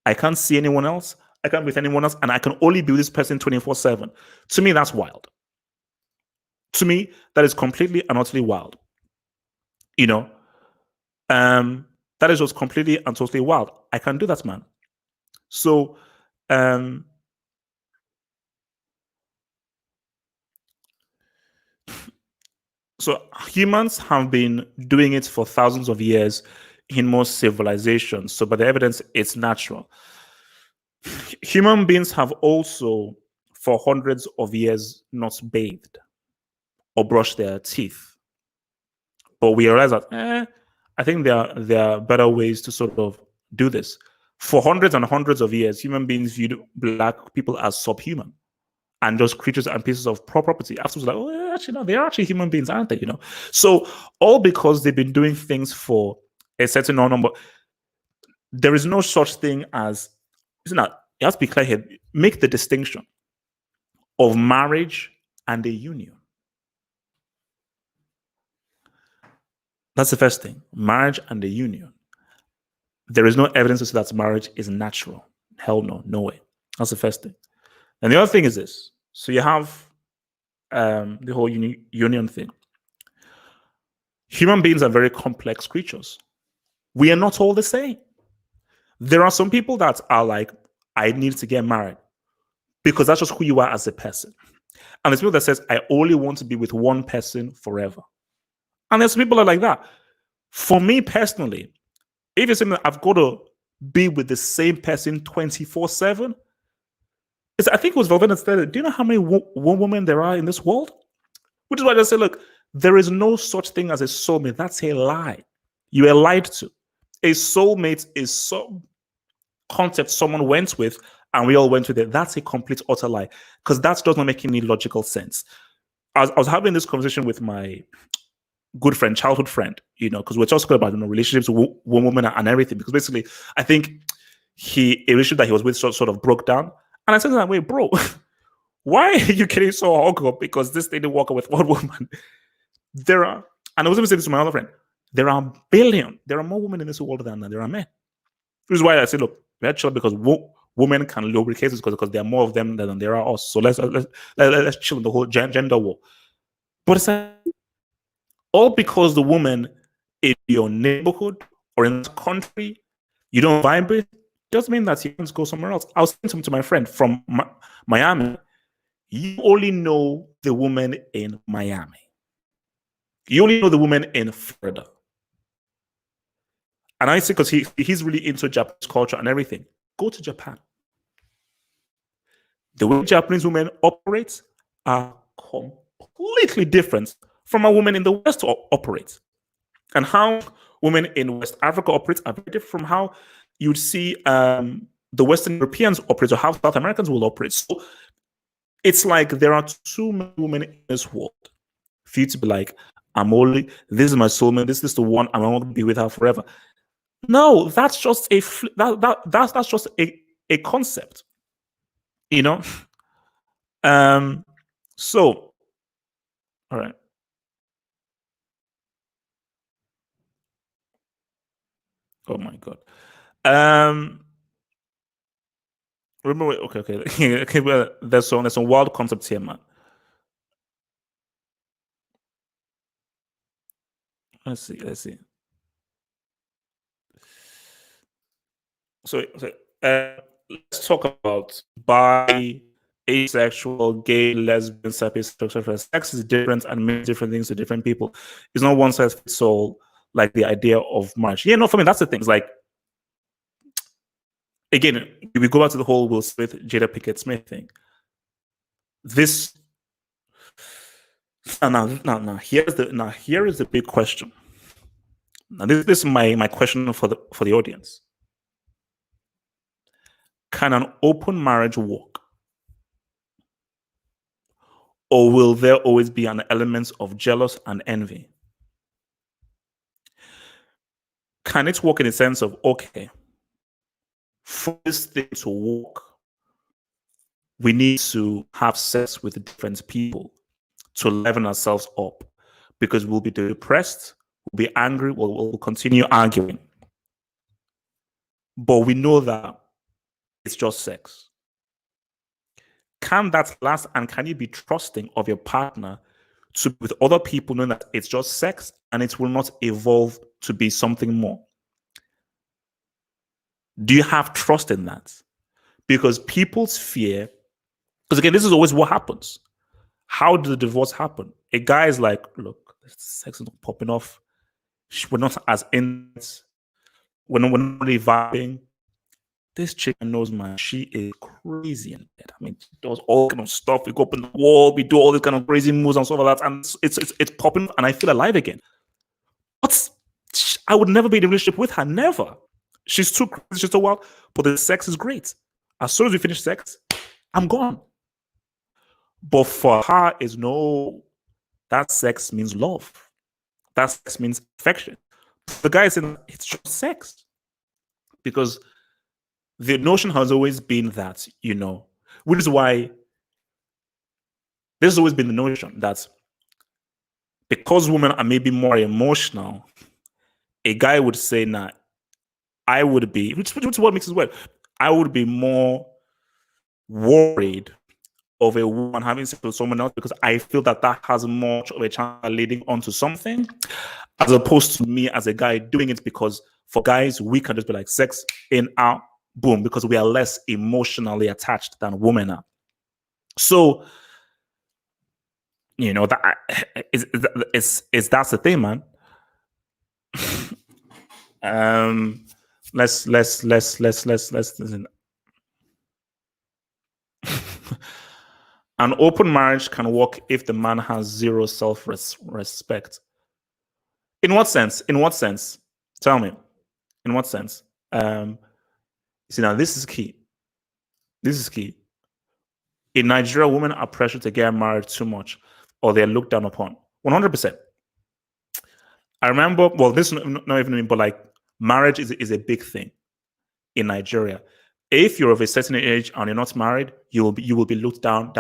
I can't see anyone else. I can't be with anyone else, and I can only be with this person 24/7. To me, that's wild. To me, that is completely and utterly wild. You know, that is just completely and totally wild. I can do that, man. So, um, so humans have been doing it for thousands of years in most civilizations. So, by the evidence, it's natural. Human beings have also, for hundreds of years, not bathed or brushed their teeth. But we realize that, I think there are better ways to sort of do this. For hundreds and hundreds of years, human beings viewed black people as subhuman and just creatures and pieces of property. Afterwards, like, oh, yeah, actually, no, they're actually human beings, aren't they? So all because they've been doing things for a certain number. There is no such thing as, isn't that? You have to be clear here. Make the distinction of marriage and a union. That's the first thing. Marriage and a union. There is no evidence to say that marriage is natural. Hell no, no way. That's the first thing. And the other thing is this. So you have the whole union thing. Human beings are very complex creatures. We are not all the same. There are some people that are like, I need to get married because that's just who you are as a person. And there's people that says, I only want to be with one person forever. And there's people that are like that. For me personally, if you're saying that I've got to be with the same person 24/7, I think it was Velvet that said, do you know how many women there are in this world? Which is why I say, look, there is no such thing as a soulmate. That's a lie. You are lied to. A soulmate is some concept someone went with and we all went with it. That's a complete utter lie because that does not make any logical sense. I was having this conversation with my good friend, childhood friend, because we're talking about relationships with one woman and everything. Because basically, I think a relationship that he was with sort of broke down. And I said to him, wait, bro, why are you getting so hung up because this lady walked with one woman? And I was even saying this to my other friend. There are billion. There are more women in this world than there are men. Which is why I say, look, we're chill because women can lubricate this because there are more of them than there are us. So let's chill in the whole gender war. But it's like, all because the woman in your neighborhood or in the country you don't vibe with doesn't mean that you can go somewhere else. I was saying something to my friend from Miami. You only know the woman in Miami. You only know the woman in Florida. And I say, because he's really into Japanese culture and everything. Go to Japan. The way Japanese women operate are completely different from how women in the West operate. And how women in West Africa operate are very different from how you'd see the Western Europeans operate or how South Americans will operate. So it's like there are too many women in this world for you to be like, this is my soulmate, this is the one, I'm going to be with her forever. No, that's just that's just a concept, you know. So, all right. Oh my god. Remember? Okay. Well, there's some wild concepts here, man. Let's see. So let's talk about bi, asexual, gay, lesbian, sapiosexual. Sex is different and means different things to different people. It's not one size fits all, like the idea of marriage. Yeah, no, for me, that's the thing. It's like, again, we go back to the whole Will Smith, Jada Pinkett Smith thing. This here is the big question. Now, this is my question for the audience. Can an open marriage work? Or will there always be an element of jealous and envy? Can it work in the sense of, okay, for this thing to work, we need to have sex with different people to level ourselves up, because we'll be depressed, we'll be angry, we'll continue arguing. But we know that it's just sex. Can that last, and can you be trusting of your partner to with other people knowing that it's just sex and it will not evolve to be something more? Do you have trust in that? Because people's fear, because again, this is always what happens. How did the divorce happen? A guy is like, look, sex is not popping off. We're not as in it. We're not really vibing. This chick knows, man, she is crazy in bed. I mean, she does all kind of stuff. We go up in the wall, we do all these kind of crazy moves and stuff like that, and it's popping, and I feel alive again. But I would never be in a relationship with her, never. She's too crazy, she's too wild, but the sex is great. As soon as we finish sex, I'm gone. But for her, is no, that sex means love. That sex means affection. The guy is saying it's just sex. Because the notion has always been that, which is why there's always been the notion that because women are maybe more emotional, a guy would say, nah, I would be, which is what makes it weird. I would be more worried of a woman having sex with someone else because I feel that has much of a chance of leading onto something, as opposed to me as a guy doing it because for guys, we can just be like sex in, out, boom, because we are less emotionally attached than women are. So, that is that's the thing, man. Let's listen. An open marriage can work if the man has zero self-respect. In what sense? In what sense? Tell me. In what sense? See, now this is key. This is key. In Nigeria, women are pressured to get married too much, or they're looked down upon. 100%. I remember, well, this is not even, but like marriage is a big thing in Nigeria. If you're of a certain age and you're not married, you will be looked down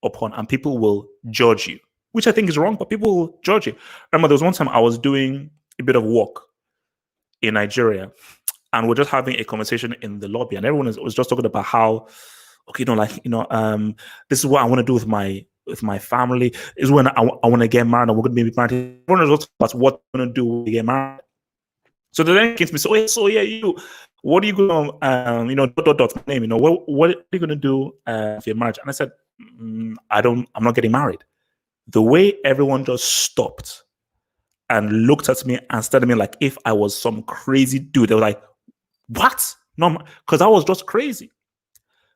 upon, and people will judge you, which I think is wrong, but people will judge you. I remember there was one time I was doing a bit of work in Nigeria, and we're just having a conversation in the lobby, and everyone was just talking about how, okay, this is what I want to do with my family. This is when I want to get married, and we're going to be married. Everyone was talking about what we're going to do when we get married. So then came to me, so yeah, what are you going to, dot name, what are you going to do for your marriage? And I said, I'm not getting married. The way everyone just stopped and looked at me and stared at me like if I was some crazy dude. They were like, what? No, because I was just crazy.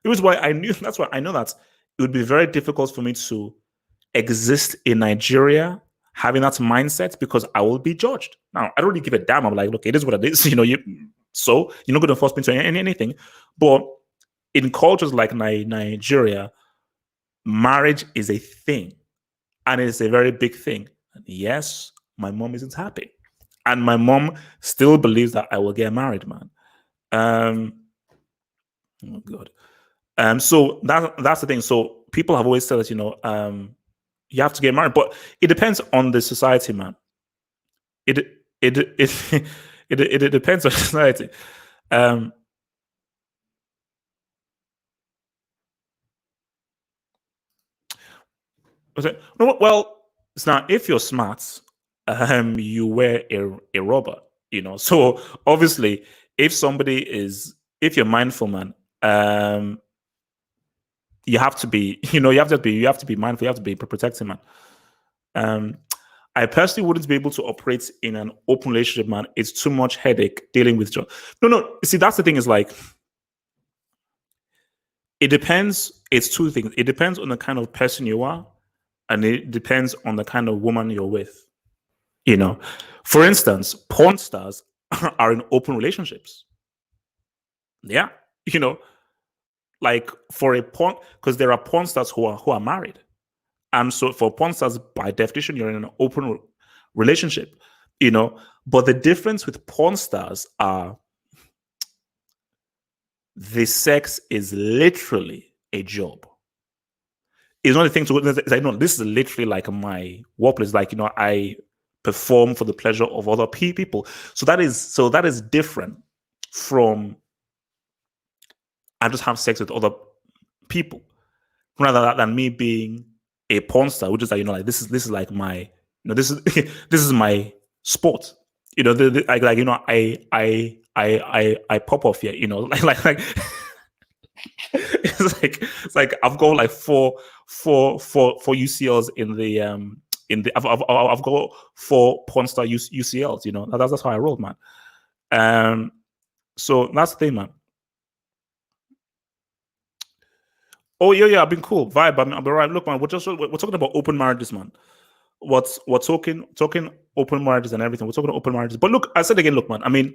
It was why I knew, that's why I know that it would be very difficult for me to exist in Nigeria having that mindset, because I will be judged. Now, I don't really give a damn. I'm like, look, it is what it is. So you're not going to force me to anything. But in cultures like Nigeria, marriage is a thing, and it's a very big thing. And yes, my mom isn't happy, and my mom still believes that I will get married, man. Oh God. So that's the thing. So people have always said that, you have to get married, but it depends on the society, man. It it it it depends on society. Um, no, well, it's not, if you're smart, you wear a rubber, So obviously, if you're mindful, man, you have to be, you have to be mindful, you have to be protecting, man. Um, I personally wouldn't be able to operate in an open relationship, man. It's too much headache dealing with job. No. See, that's the thing, is like, it depends. It's two things. It depends on the kind of person you are, and it depends on the kind of woman you're with. For instance, porn stars are in open relationships. Yeah, like for a porn, because there are porn stars who are married. And so for porn stars, by definition, you're in an open relationship, But the difference with porn stars are the sex is literally a job. It's not a thing to, it's like, no, this is literally like my workplace. Like, I perform for the pleasure of other people. So that is different from, I just have sex with other people, rather than me being a porn star, which is like, like this is like my, this is this is my sport. I pop off here, like it's like I've got like four UCLs I've got 4 porn star UCLs. That's how I roll, man. So that's the thing, man. Oh yeah, I've been cool vibe. I've been right. Look, man, we're talking about open marriages, man. We're talking open marriages and everything. We're talking open marriages. But look, I said again, look, man. I mean,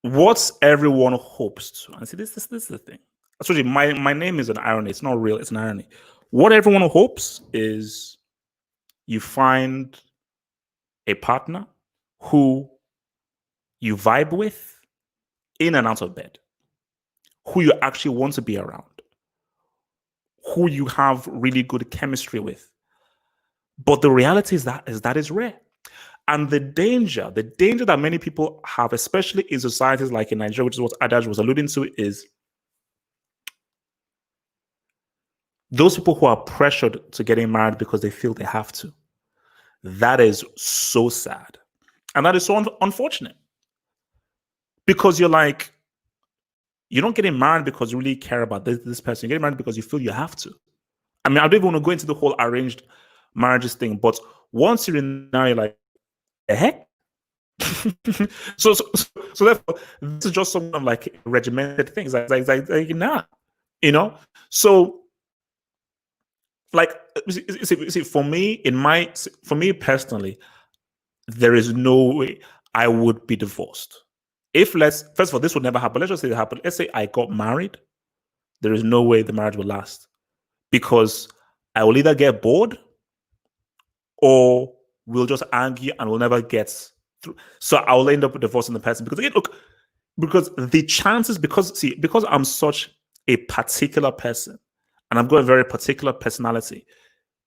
what everyone hopes to, and see, this is the thing. Actually, my name is an irony. It's not real. It's an irony. What everyone hopes is you find a partner who you vibe with in and out of bed, who you actually want to be around, who you have really good chemistry with. But the reality is that is rare. And the danger that many people have, especially in societies like in Nigeria, which is what Adaj was alluding to, is those people who are pressured to getting married because they feel they have to. That is so sad. And that is so unfortunate. Because you're not getting married because you really care about this person. You're getting married because you feel you have to. I mean, I don't even want to go into the whole arranged marriages thing, but once you're in now, you're like, the heck? so therefore, this is just some of like regimented things. Like nah, So, like, see, for me personally, there is no way I would be divorced. First of all, this would never happen. Let's just say it happened. Let's say I got married. There is no way the marriage will last, because I will either get bored or we'll just argue and we'll never get through. So I'll end up divorcing the person, because because the chances, because I'm such a particular person and I've got a very particular personality,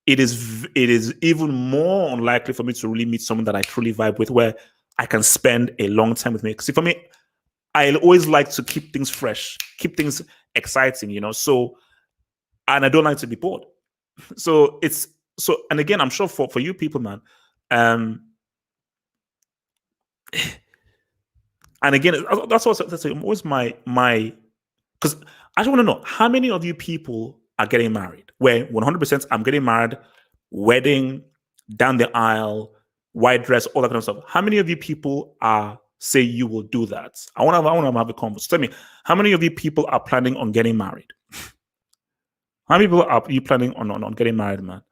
it is even more unlikely for me to really meet someone that I truly vibe with, where I can spend a long time with me. Because for me, I always like to keep things fresh, keep things exciting, So, and I don't like to be bored. So it's so, and again, I'm sure for you people, man. Um, and again, that's always my because I just want to know how many of you people are getting married. Where 100% I'm getting married, wedding, down the aisle, white dress, all that kind of stuff. How many of you people are say you will do that? I want to have a conversation. Tell me, how many of you people are planning on getting married? How many people are you planning on getting married, man?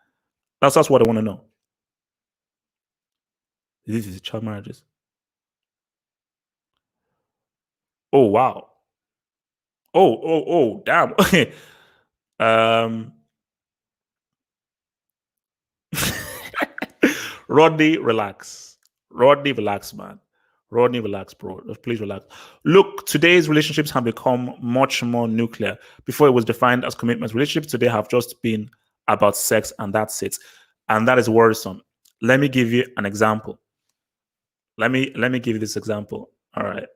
That's what I want to know. This is child marriages. Oh wow. Damn. um Rodney, relax. Rodney, relax, man. Rodney, relax, bro. Please relax. Look, today's relationships have become much more nuclear. Before it was defined as commitment, relationships today have just been about sex, and that's it. And that is worrisome. Let me give you an example. Let me give you this example. All right.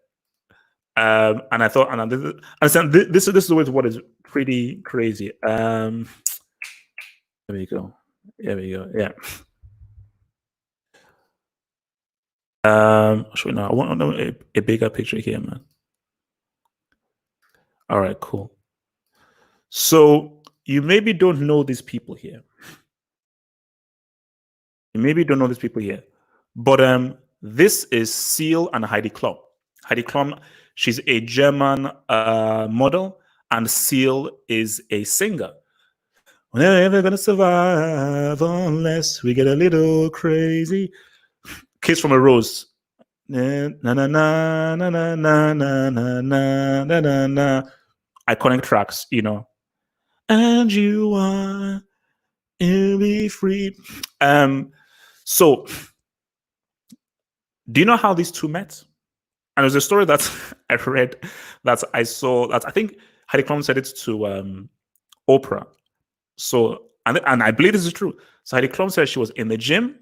And I thought, and this is what is pretty crazy. There we go. There we go. Yeah. Actually, no, I want a bigger picture here, man. All right, cool. So you maybe don't know these people here. You maybe don't know these people here, but this is Seal and Heidi Klum. Heidi Klum, she's a German model, and Seal is a singer. We're never gonna survive unless we get a little crazy. Kiss from a Rose. Na na na na na na na na na na na na. Iconic tracks, And you want to be free. So do you know how these two met? And there's a story that I read that I saw that I think Heidi Klum said it to Oprah. So and I believe this is true. So Heidi Klum said she was in the gym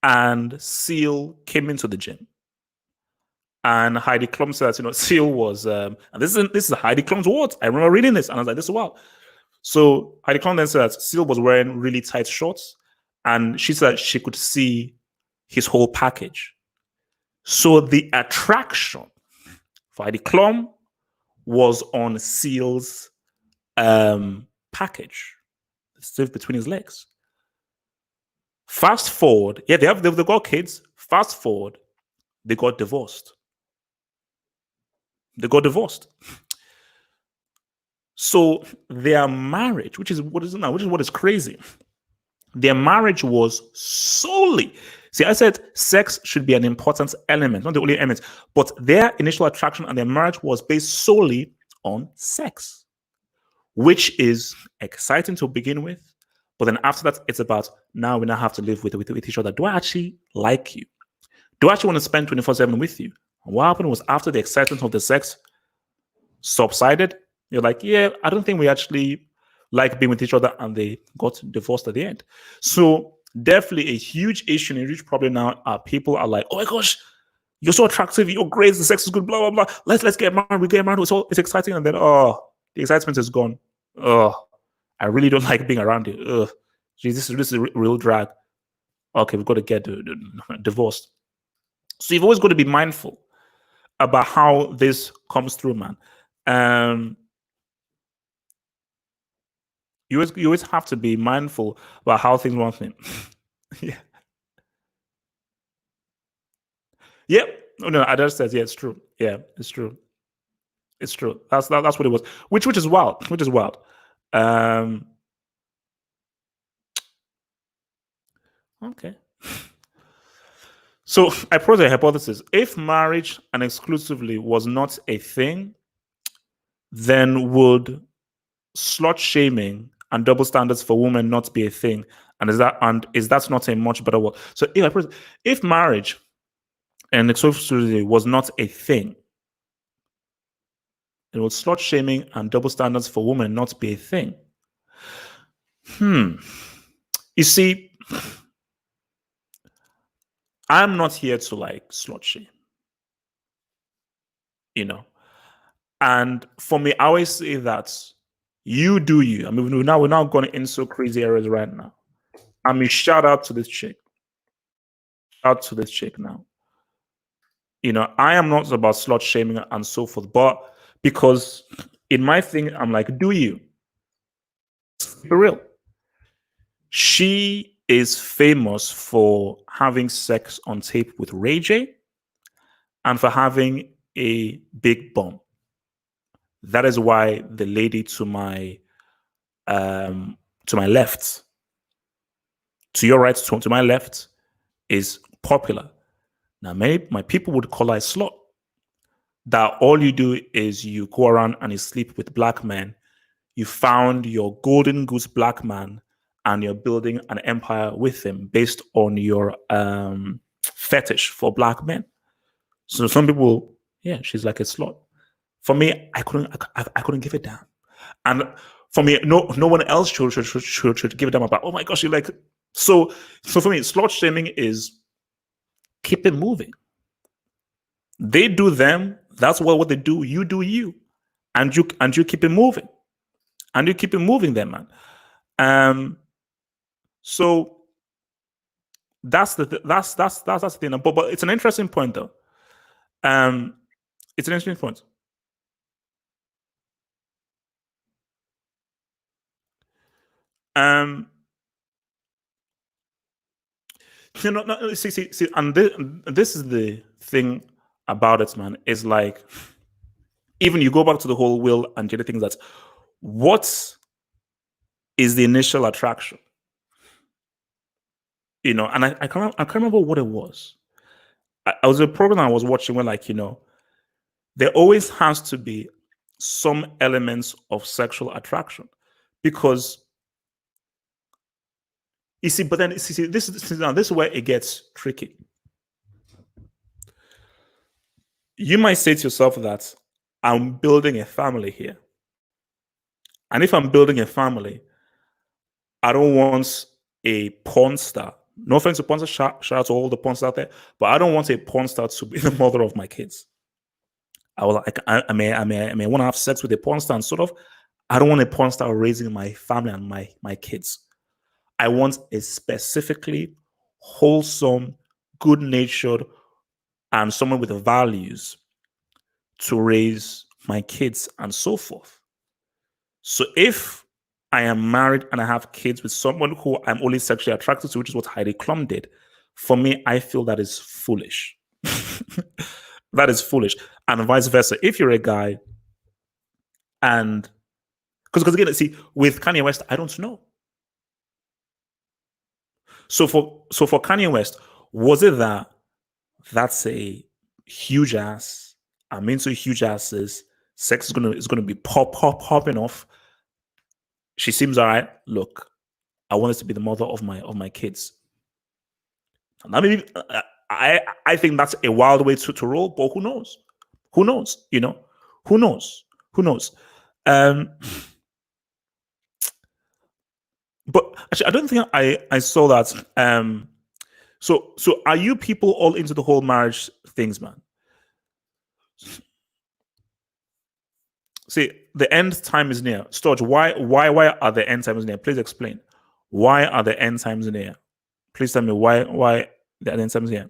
and Seal came into the gym. And Heidi Klum said, Seal was, and this is Heidi Klum's words. I remember reading this, and I was like, "This is wild." So Heidi Klum then said that Seal was wearing really tight shorts, and she said she could see his whole package. So the attraction for Heidi Klum was on Seal's package, stuff between his legs. Fast forward, yeah, they've got kids. Fast forward, they got divorced. They got divorced. So their marriage, which is what is crazy, their marriage was solely. See, I said sex should be an important element, not the only element, but their initial attraction and their marriage was based solely on sex, which is exciting to begin with. But then after that, it's about now we now have to live with each other. Do I actually like you? Do I actually want to spend 24/7 with you? And what happened was after the excitement of the sex subsided, you're like, yeah, I don't think we actually like being with each other, and they got divorced at the end. So definitely a huge issue and a huge problem now are people are like, oh my gosh, you're so attractive, you're great, the sex is good, blah blah blah. Let's get married, we get married, it's exciting, and then the excitement is gone. I really don't like being around you. Geez, this is real drag. Okay, we've got to get divorced. So you've always got to be mindful about how this comes through, man. You always have to be mindful about how things run. Yeah. Yep. No, Adele says, yeah, it's true. Yeah, it's true. It's true. That's what it was. Which is wild. Which is wild. Okay. So I pose a hypothesis. If marriage and exclusively was not a thing, then would slut shaming and double standards for women not be a thing? And is that not a much better world? So if marriage and exclusivity was not a thing, it would slut shaming and double standards for women not be a thing. Hmm. You see, I'm not here to like slut shame, you know. And for me, I always say that you do you. I mean, we're now going in so crazy areas right now. I mean, shout out to this chick. Shout out to this chick now. I am not about slut shaming and so forth, but because in my thing, I'm like, do you? For real. She is famous for having sex on tape with Ray J and for having a big bum. That is why the lady to my left, to your right, to my left, is popular. Now, maybe my people would call her a slut. That all you do is you go around and you sleep with black men. You found your golden goose black man, and you're building an empire with him based on your fetish for black men. So some people, yeah, she's like a slut. For me, I couldn't give a damn. And for me, no one else should give a damn about. Oh my gosh, you like so for me, slut shaming is keep it moving. They do them. That's what they do. You do you, and you keep it moving, and you keep it moving, then, man. Um, so that's the thing. But it's an interesting point, though. Um, it's an interesting point. Um, no, see, and this is the thing about it, man. Is like even you go back to the whole Will and Jada things. That what is the initial attraction? And I can't remember what it was. I was a program I was watching where like there always has to be some elements of sexual attraction because you see, but then see this is where it gets tricky. You might say to yourself that I'm building a family here, and if I'm building a family, I don't want a porn star. No offense to porn star, shout out to all the porn stars out there, but I don't want a porn star to be the mother of my kids. I will like I may want to have sex with a porn star and sort of. I don't want a porn star raising my family and my kids. I want a specifically wholesome, good natured, and someone with values to raise my kids and so forth. So if I am married and I have kids with someone who I'm only sexually attracted to, which is what Heidi Klum did, for me, I feel that is foolish. That is foolish. And vice versa. If you're a guy and because again, see, with Kanye West, I don't know. So for Kanye West, was it that that's a huge ass? I'm into huge asses. Sex is gonna be popping off. She seems all right. Look, I want this to be the mother of my kids. And I mean, I think that's a wild way to roll, but who knows? Who knows? Who knows? Who knows? Um, but actually, I don't think I saw that. So are you people all into the whole marriage things, man? See, the end time is near. Storage, why are the end times near? Please explain. Why are the end times near? Please tell me why the end times near.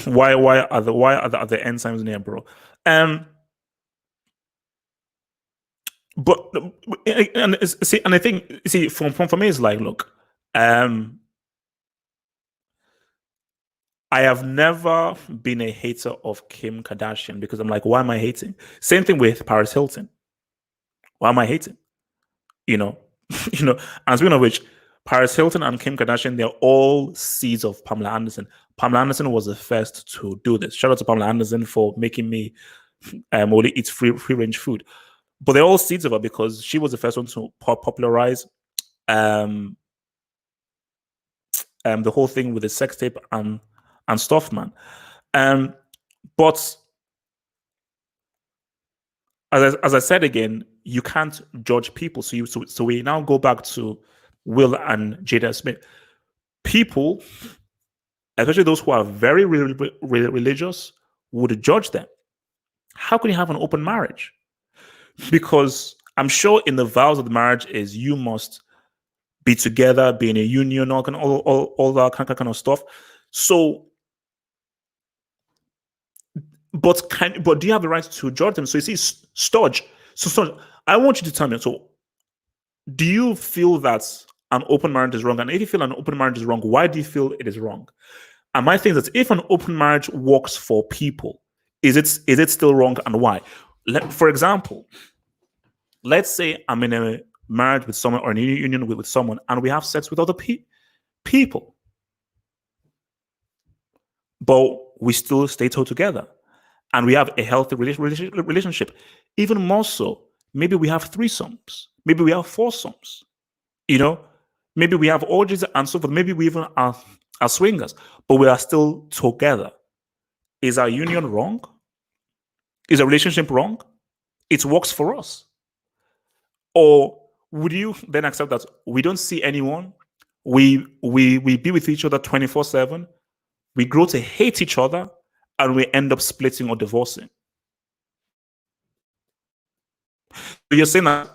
Why are the end times near, bro? Um, but and I think see for me it's like, look, um, I have never been a hater of Kim Kardashian because I'm like, why am I hating? Same thing with Paris Hilton. Why am I hating? You know, And speaking of which, Paris Hilton and Kim Kardashian, they're all seeds of Pamela Anderson. Pamela Anderson was the first to do this. Shout out to Pamela Anderson for making me only eat free range food. But they're all seeds of her because she was the first one to popularize um, the whole thing with the sex tape and stuff, man. Um, but as I said again, you can't judge people. So we now go back to Will and Jada Smith. People, especially those who are very religious, would judge them. How can you have an open marriage? Because I'm sure in the vows of the marriage is you must be together, be in a union, all that kind of stuff. So, but do you have the right to judge them? So you see, Stodge. So Stodge, I want you to tell me. So, do you feel that an open marriage is wrong? And if you feel an open marriage is wrong, why do you feel it is wrong? And my thing is that if an open marriage works for people, is it still wrong, and why? For example, let's say I'm in a marriage with someone or in a union with someone, and we have sex with other people, but we still stay together, and we have a healthy relationship. Even more so, maybe we have threesomes, maybe we have foursomes. Maybe we have orgies and so forth. Maybe we even are swingers, but we are still together. Is our union wrong? Is a relationship wrong? It works for us. Or would you then accept that we don't see anyone, we be with each other 24/7, we grow to hate each other, and we end up splitting or divorcing? You're saying that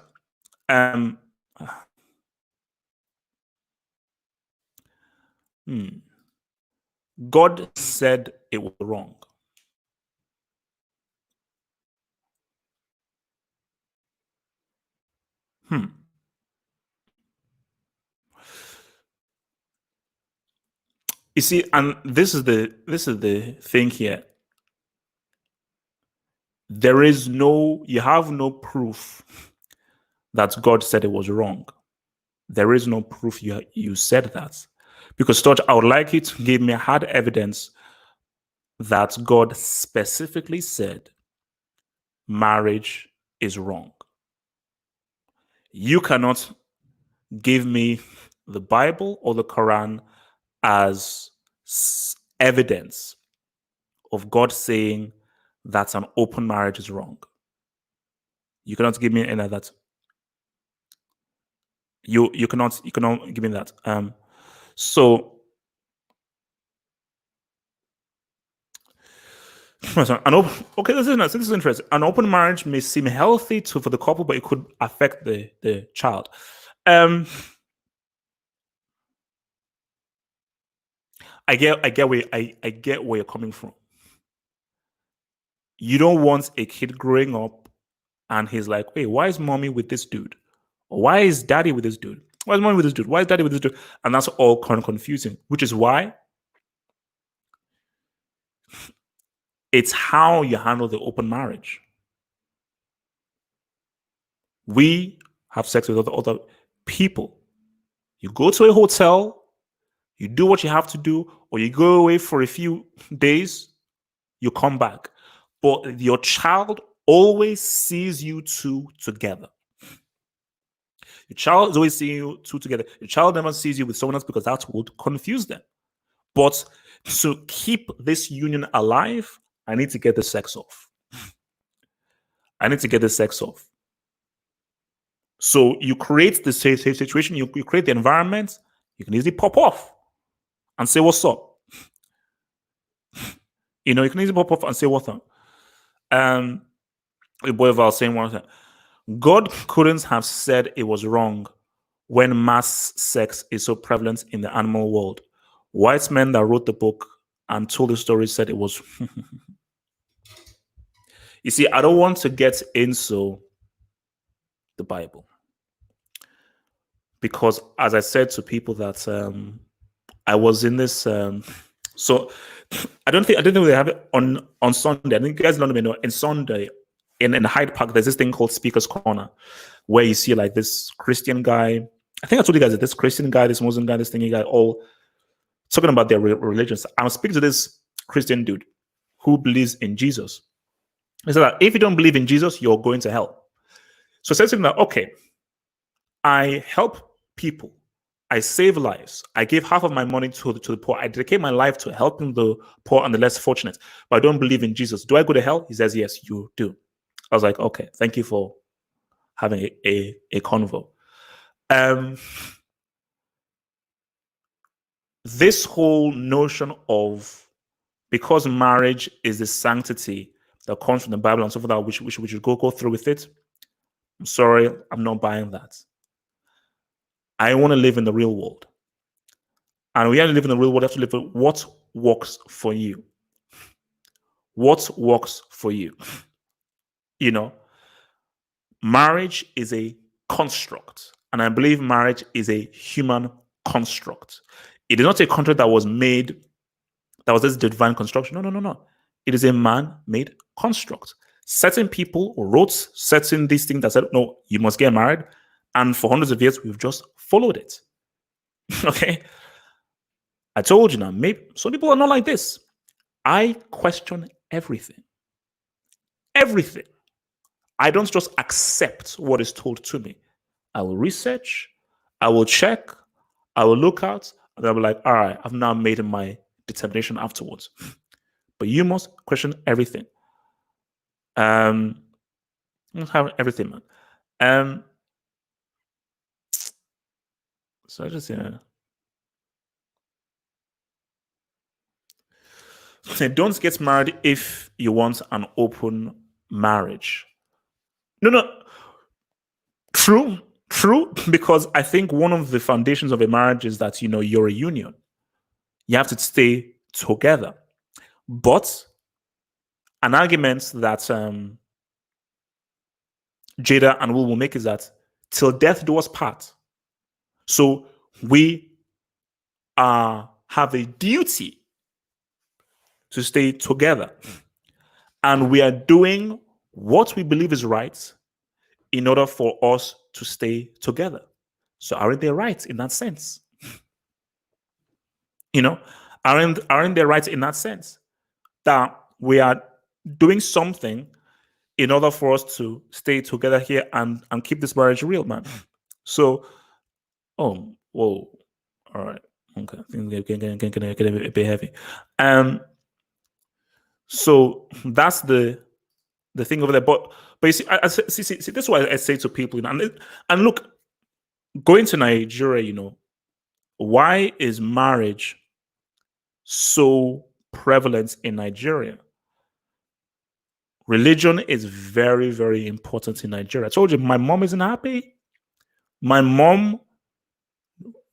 God said it was wrong. You see, and this is the thing here. You have no proof that God said it was wrong. There is no proof you said that. Because, George, I would like you to give me hard evidence that God specifically said marriage is wrong. You cannot give me the Bible or the Quran as evidence of God saying that an open marriage is wrong. You cannot give me any of that. You cannot give me that. So okay, this is interesting. An open marriage may seem healthy for the couple, but it could affect the child. I get where you're coming from. You don't want a kid growing up and he's like, wait, why is mommy with this dude? Or why is daddy with this dude? Why is mommy with this dude? Why is daddy with this dude? And that's all kind of confusing, which is why it's how you handle the open marriage. We have sex with other people. You go to a hotel, you do what you have to do, or you go away for a few days, you come back. But your child always sees you two together. Your child is always seeing you two together. Your child never sees you with someone else because that would confuse them. But to keep this union alive, I need to get the sex off. I need to get the sex off. So you create the safe situation, you create the environment, you can easily pop off and say, what's up? You can easily pop off and say, what's up? The boy was saying one thing. God couldn't have said it was wrong when mass sex is so prevalent in the animal world. White men that wrote the book and told the story said it was. You see, I don't want to get into the Bible because, as I said to people that I was in this. So I don't think they have it on Sunday. I think you guys don't know. In Sunday, in Hyde Park, there's this thing called Speaker's Corner, where you see like this Christian guy. I think I told you guys that this Christian guy, this Muslim guy, this thingy guy, all talking about their religions. I'm speaking to this Christian dude who believes in Jesus. He said that if you don't believe in Jesus, you're going to hell. So it says to him that, okay, I help people. I save lives. I give half of my money to the poor. I dedicate my life to helping the poor and the less fortunate. But I don't believe in Jesus. Do I go to hell? He says, yes, you do. I was like, okay, thank you for having a convo. Um, this whole notion of, because marriage is the sanctity that comes from the Bible and so forth, that we should go through with it. I'm sorry, I'm not buying that. I want to live in the real world. And we have to live in the real world, you have to live with what works for you. What works for you? You know, marriage is a construct. And I believe marriage is a human construct. It is not a contract that was made, that was this divine construction. No, no, no, no. It is a man-made construct. Certain people wrote certain these things that said, no, you must get married. And for hundreds of years, we've just followed it. Okay. I told you now, maybe some people are not like this. I question everything. Everything. I don't just accept what is told to me. I will research, I will check, I will look out, and I'll be like, all right, I've now made my determination afterwards. But you must question everything. Must have everything, man. So I just don't get married if you want an open marriage. No, no, true, true. Because I think one of the foundations of a marriage is that you're a union. You have to stay together. But an argument that Jada and Will make is that till death do us part. So we have a duty to stay together. And we are doing what we believe is right in order for us to stay together. So aren't they right in that sense? Aren't they right in that sense? That we are doing something in order for us to stay together here and keep this marriage real, man. So, whoa, all right, okay, things get a bit heavy. So that's the thing over there. But you see, see, this is what I say to people, and look, going to Nigeria, why is marriage so prevalent in Nigeria? Religion is very, very important in Nigeria. I told you, my mom isn't happy. My mom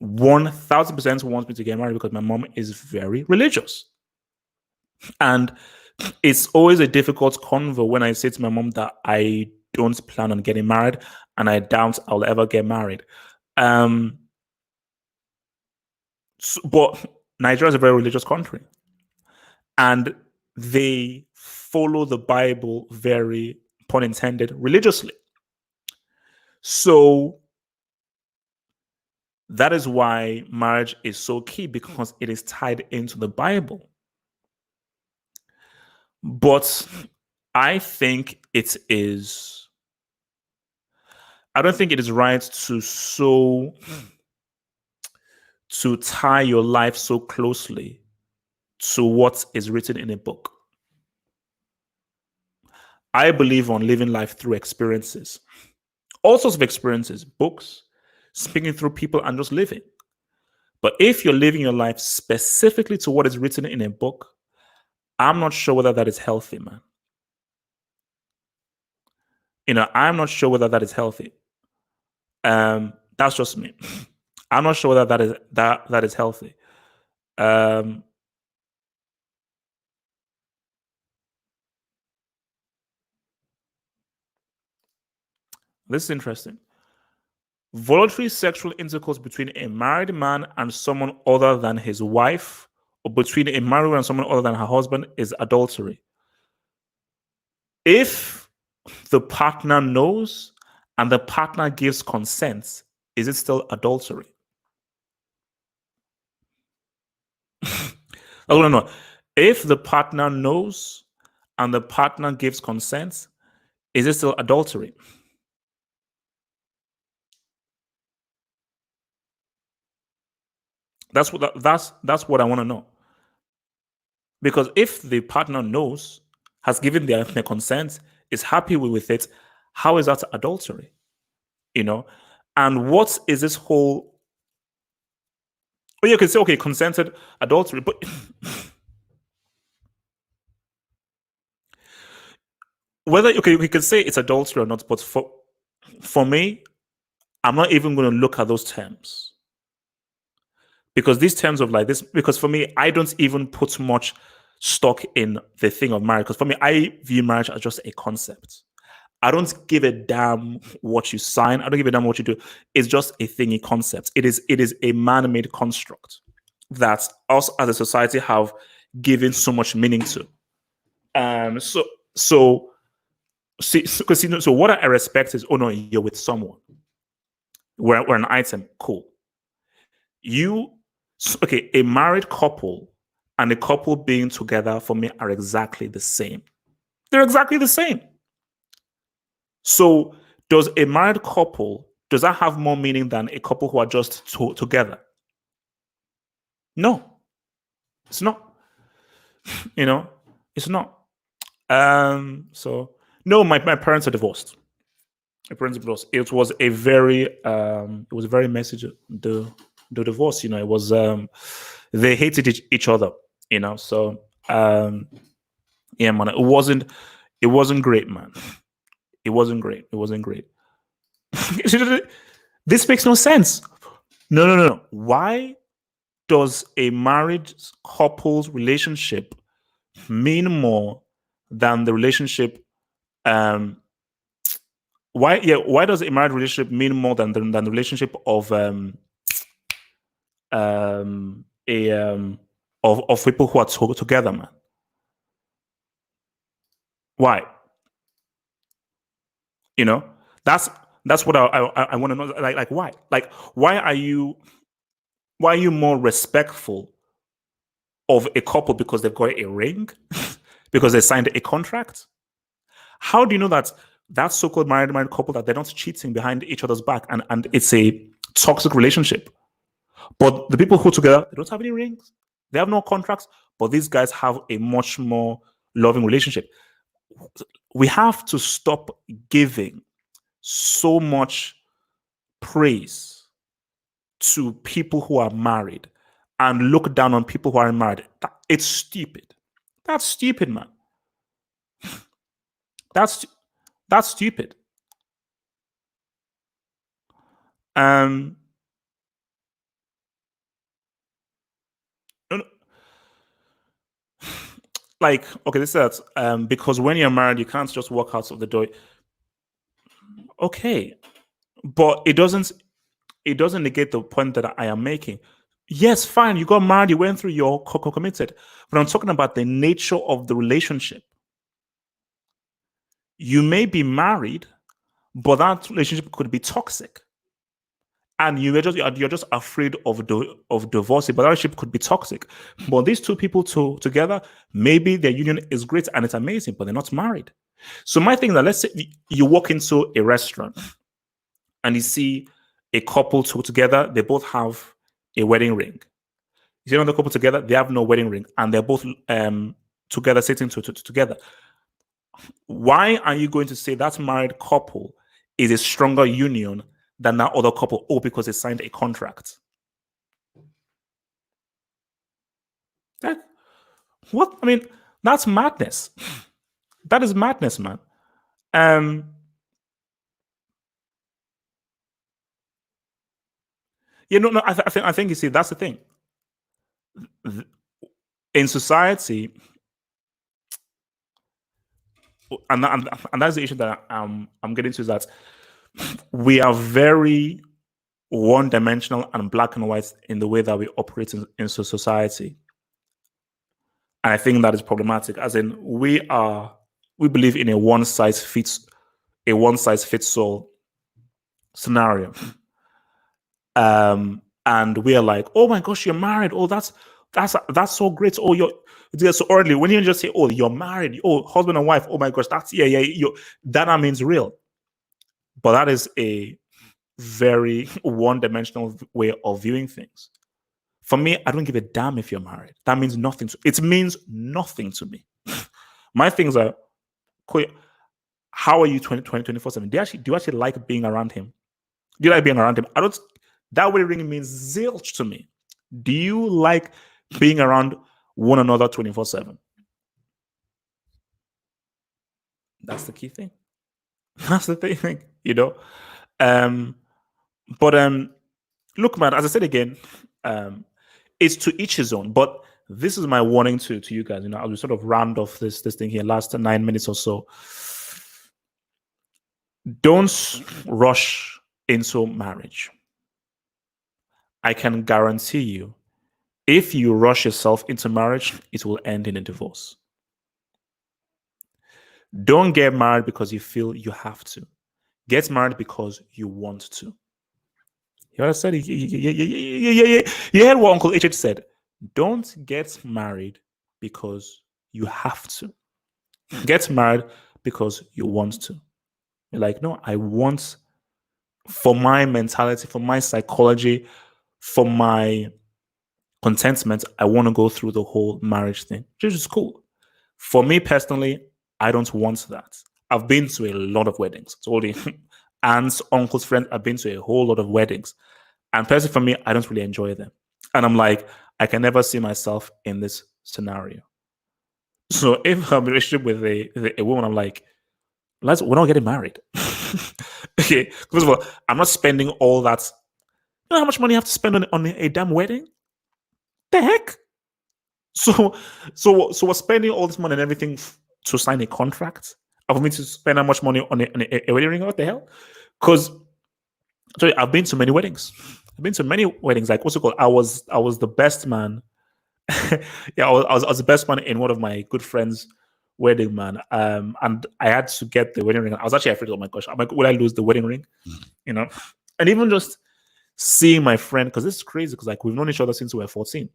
1000% wants me to get married because my mom is very religious. And it's always a difficult convo when I say to my mom that I don't plan on getting married and I doubt I'll ever get married. But Nigeria is a very religious country. And they follow the Bible very, pun intended, religiously. So that is why marriage is so key, because it is tied into the Bible. But I don't think it is right to tie your life so closely to what is written in a book. I believe on living life through experiences, all sorts of experiences, books, speaking through people, and just living. But if you're living your life specifically to what is written in a book, I'm not sure whether that is healthy, man. I'm not sure whether that is healthy. That's just me. I'm not sure whether that is healthy. This is interesting. Voluntary sexual intercourse between a married man and someone other than his wife, or between a married woman and someone other than her husband, is adultery. If the partner knows and the partner gives consent, is it still adultery? Oh, no. If the partner knows and the partner gives consent, is it still adultery? That's what I want to know. Because if the partner knows, has given their consent, is happy with it, how is that adultery? You know? And what is this whole, well, you can say, okay, consented adultery, but whether, okay, we can say it's adultery or not, but for me, I'm not even going to look at those terms, because these terms of like this, because for me, I don't even put much stock in the thing of marriage. Because for me, I view marriage as just a concept. I don't give a damn what you sign. I don't give a damn what you do. It's just a thingy concept. It is a man-made construct that us as a society have given so much meaning to. So so see, so what I respect is, oh no, you're with someone. We're an item. Cool. You okay, a married couple and a couple being together for me are exactly the same. They're exactly the same. So does a married couple, does that have more meaning than a couple who are just together? No, it's not. You know, it's not. So no, my parents are divorced. My parents are divorced. It was a very messy the divorce. You know, it was they hated each other. You know, so yeah, man, it wasn't great, man. It wasn't great. It wasn't great. This makes no sense. No, no, no, no. Why does a married couple's relationship mean more than the relationship? Why does a married relationship mean more than the relationship of a of people who are together, man? Why? You know, that's that's what I want to know. Like why? Like why are you more respectful of a couple because they've got a ring, because they signed a contract? How do you know that that so-called married couple, that they're not cheating behind each other's back, and it's a toxic relationship? But the people who together, they don't have any rings, they have no contracts, but these guys have a much more loving relationship. We have to stop giving so much praise to people who are married and look down on people who aren't married. It's stupid. That's stupid, man. That's that's stupid. Um, like, okay, this is because when you're married, you can't just walk out of the door. Okay, but it doesn't negate the point that I am making. Yes, fine, you got married, you went through, your committed, but I'm talking about the nature of the relationship. You may be married, but that relationship could be toxic, and you're just afraid of divorcing. But that relationship could be toxic. But these two people together, maybe their union is great and it's amazing, but they're not married. So my thing is that, let's say you walk into a restaurant and you see a couple together, they both have a wedding ring. You see another couple together, they have no wedding ring, and they're both together, sitting together. Why are you going to say that married couple is a stronger union than that other couple? Oh, because they signed a contract. That, what? I mean, that's madness. That is madness, man. Um, no, I think you see that's the thing. In society, and that's the issue that I'm getting to, is that we are very one-dimensional and black and white in the way that we operate in society. And I think that is problematic. As in, we believe in a one size fits all scenario. And we are like, oh my gosh, you're married. Oh, that's so great. Oh, you're so early. When you just say, oh, you're married, oh, husband and wife, oh my gosh, that's yeah, that means real. But that is a very one-dimensional way of viewing things. For me, I don't give a damn if you're married. That means nothing. It means nothing to me. My things are, how are you 24/7? Do you actually like being around him? Do you like being around him? I don't. That wedding ring means zilch to me. Do you like being around one another 24/7? That's the key thing. That's the thing, you know. Um, but look, man. As I said again, um, it's to each his own. But this is my warning to you guys. You know, as we sort of round off this thing here, last 9 minutes or so. Don't rush into marriage. I can guarantee you, if you rush yourself into marriage, it will end in a divorce. Don't get married because you feel you have to. Get married because you want to. You understand? You heard what Uncle H said. Don't get married because you have to. Get married because you want to. You're like, no, I want, for my mentality, for my psychology, for my contentment, I want to go through the whole marriage thing, which is cool. For me personally, I don't want that. I've been to a lot of weddings. So all the aunts, uncles, friends, I've been to a whole lot of weddings. And personally, for me, I don't really enjoy them. And I'm like, I can never see myself in this scenario. So if I'm in a relationship with a woman, I'm like, we're not getting married. Okay. First of all, I'm not spending all that. You know how much money you have to spend on a damn wedding? The heck? So we're spending all this money and everything to sign a contract. For me to spend how much money on a wedding ring? What the hell? Because I've been to many weddings. I've been to many weddings. Like what's it called? I was the best man. Yeah, I was the best man in one of my good friends' wedding, man. And I had to get the wedding ring. I was actually afraid. Oh my gosh, I'm like, will I lose the wedding ring? You know, and even just seeing my friend, because this is crazy. Because like we've known each other since we were 14.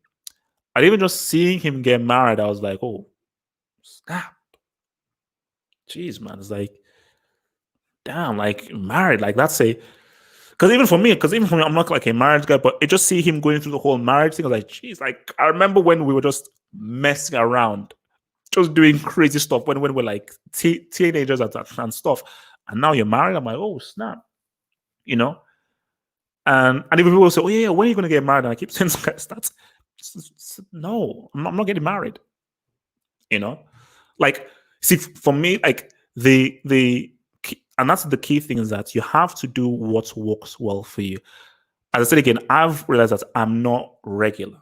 And even just seeing him get married, I was like, oh, snap. Jeez, man. It's like, damn, like married. Like that's a because even for me, I'm not like a marriage guy, but it just see him going through the whole marriage thing. I was like, geez, like I remember when we were just messing around, just doing crazy stuff when we're like teenagers and stuff. And now you're married. I'm like, oh snap, you know. And even people say, oh yeah, when are you gonna get married? And I keep saying that's no, I'm not getting married. You know, like see for me, like and that's the key thing is that you have to do what works well for you. As I said again, I've realized that I'm not regular.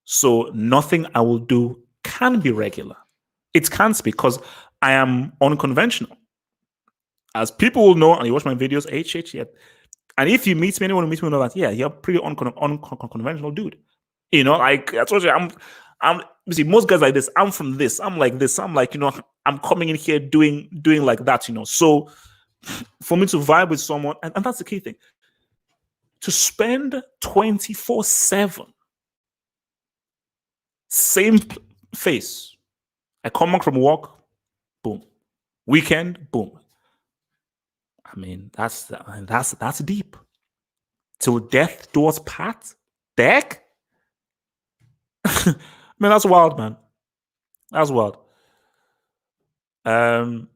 So nothing I will do can be regular. It can't be because I am unconventional. As people will know, and you watch my videos, yeah. And if you meet me, anyone who meets me, know that, yeah, you're a pretty unconventional dude. You know, like I told you, I'm see most guys like this. I'm from this. I'm like this. I'm like, you know, I'm coming in here doing like that, you know. So for me to vibe with someone, and that's the key thing, to spend 24/7, same face. I come back from work, boom. Weekend, boom. I mean, that's deep. Till death do us part. Deck? Man, that's wild, man. That's wild. Um,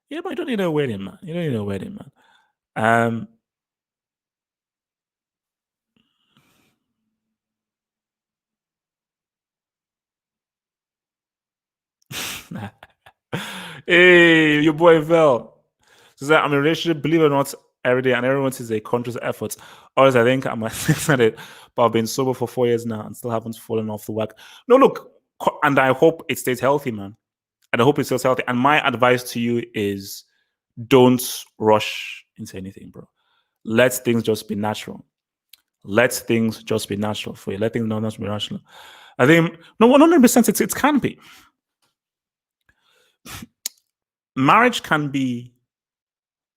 yeah, but you don't need a wedding, man. You don't need a wedding, man. Hey, your boy Vel. So I'm in a relationship, believe it or not, every day, and everyone sees a conscious effort. Always, I think I'm at it, but I've been sober for 4 years now and still haven't fallen off the whack. No, look, and I hope it stays healthy, man. And I hope it stays healthy. And my advice to you is don't rush into anything, bro. Let things just be natural. Let things just be natural for you. Let things not be rational. I think no 100% it can be. Marriage can be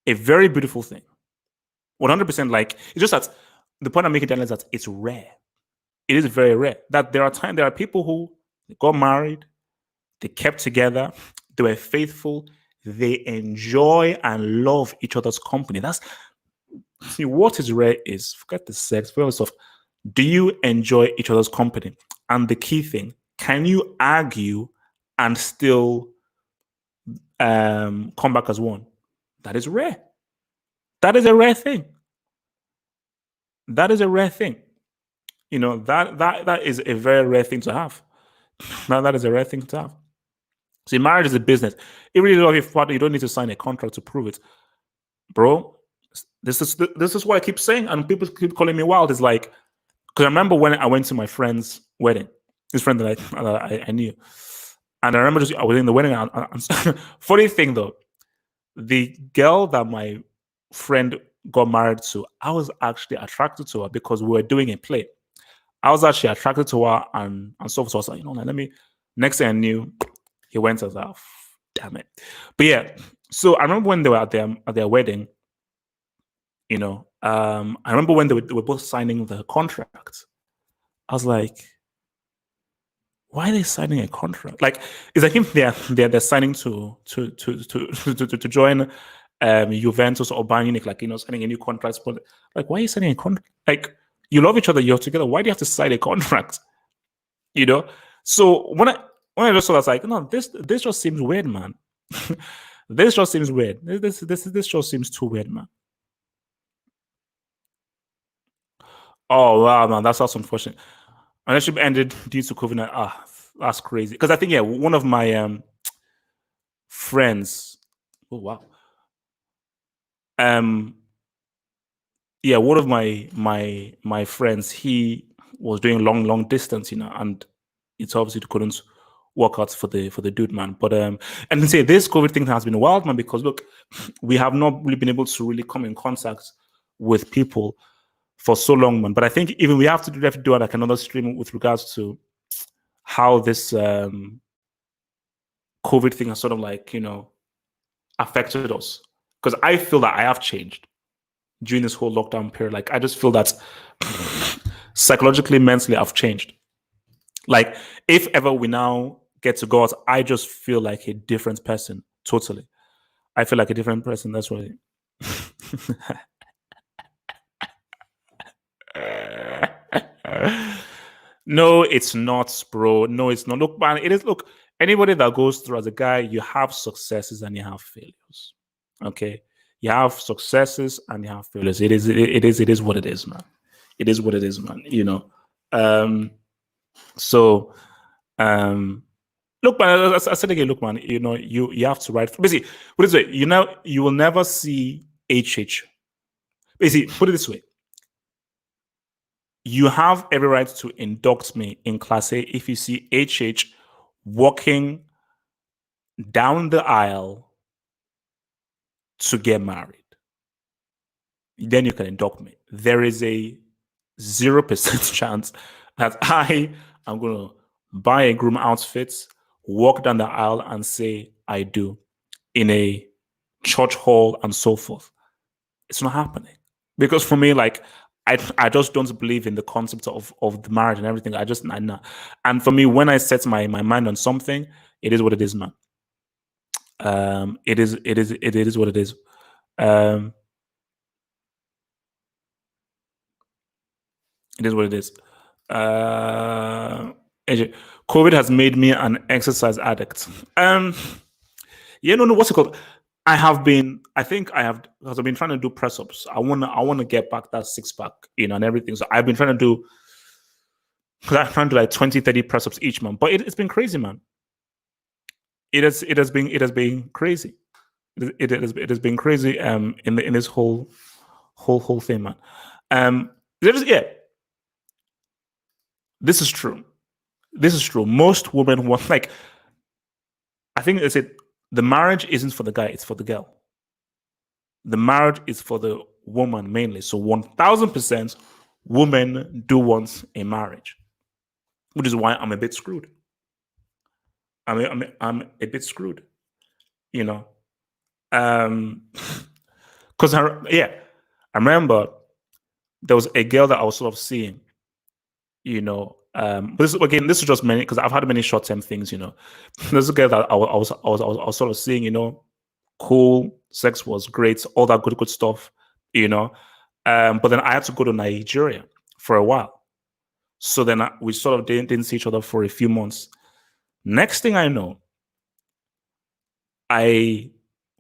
a very beautiful thing. 100% like it's just that the point I'm making is that it's rare. It is very rare that there are people who got married, they kept together, they were faithful, they enjoy and love each other's company. That's see what is rare is forget the sex, forget all the stuff. Do you enjoy each other's company? And the key thing, can you argue and still come back as one. That is rare. That is a rare thing. That is a rare thing. That is a very rare thing to have. Now that is a rare thing to have. See, marriage is a business. Even if you love your partner, you don't need to sign a contract to prove it, bro. This is what I keep saying, and people keep calling me wild. It's like, because I remember when I went to my friend's wedding, this friend that I knew, and I remember I was in the wedding. Funny thing though, the girl that my friend got married to, I was actually attracted to her because we were doing a play. I was actually attracted to her and so forth. So I was like, let me. Next thing I knew, he went as a damn it. But yeah, so I remember when they were at their wedding. I remember when they were both signing the contract. I was like, why are they signing a contract? Like, it's like if they're signing to join Juventus or Bayern Munich, like signing a new contract. But like, why are you signing a contract? Like, you love each other, you're together. Why do you have to sign a contract? You know. So when I just saw that, I was like, no, this just seems weird, man. This just seems weird. This just seems too weird, man. Oh wow, man, that's also unfortunate. Relationship ended due to COVID. That's crazy. Because I think one of my friends. Oh wow. Um, one of my friends. He was doing long distance, and it's obviously couldn't work out for the dude, man. But and then say this COVID thing has been wild, man, because look, we have not really been able to really come in contact with people for so long, man. But I think even we have to do like another stream with regards to how this COVID thing has sort of like, affected us. Because I feel that I have changed during this whole lockdown period. Like, I just feel that psychologically, mentally, I've changed. Like, if ever we now get to go out, I just feel like a different person. Totally. I feel like a different person. That's why. No, it's not, bro. No, it's not. Look, man, it is. Look, anybody that goes through as a guy, you have successes and you have failures. Okay, you have successes and you have failures. It is what it is, man. It is what it is, man. So, look, man. I said again, look, man. You have to write. Basically, put it this way. You will never see HH. Basically, put it this way. You have every right to induct me in Class A if you see HH walking down the aisle to get married. Then you can induct me. There is a 0% chance that I am going to buy a groom outfit, walk down the aisle and say I do in a church hall and so forth. It's not happening. Because for me, like, I just don't believe in the concept of the marriage and everything. I know. And for me, when I set my mind on something, it is what it is, man. It is what it is. It is what it is. AJ, COVID has made me an exercise addict. No, what's it called? I think I have, because I've been trying to do press ups. I wanna get back that six pack, and everything. So I've been trying to do, because I'm trying to do like 20, 30 press ups each month. But it's been crazy, man. It has been crazy. It has been crazy. In this whole thing, man. Yeah, this is true. This is true. Most women want, like, I think they said the marriage isn't for the guy; it's for the girl. The marriage is for the woman mainly. So 1000% women do want a marriage, which is why I'm a bit screwed. I'm a bit screwed, you know. Because I remember there was a girl that I was sort of seeing, but this is just many, because I've had many short term things, There's a girl that I was sort of seeing, cool, sex was great, all that good stuff, But then I had to go to Nigeria for a while, so then we sort of didn't see each other for a few months. Next thing I know, I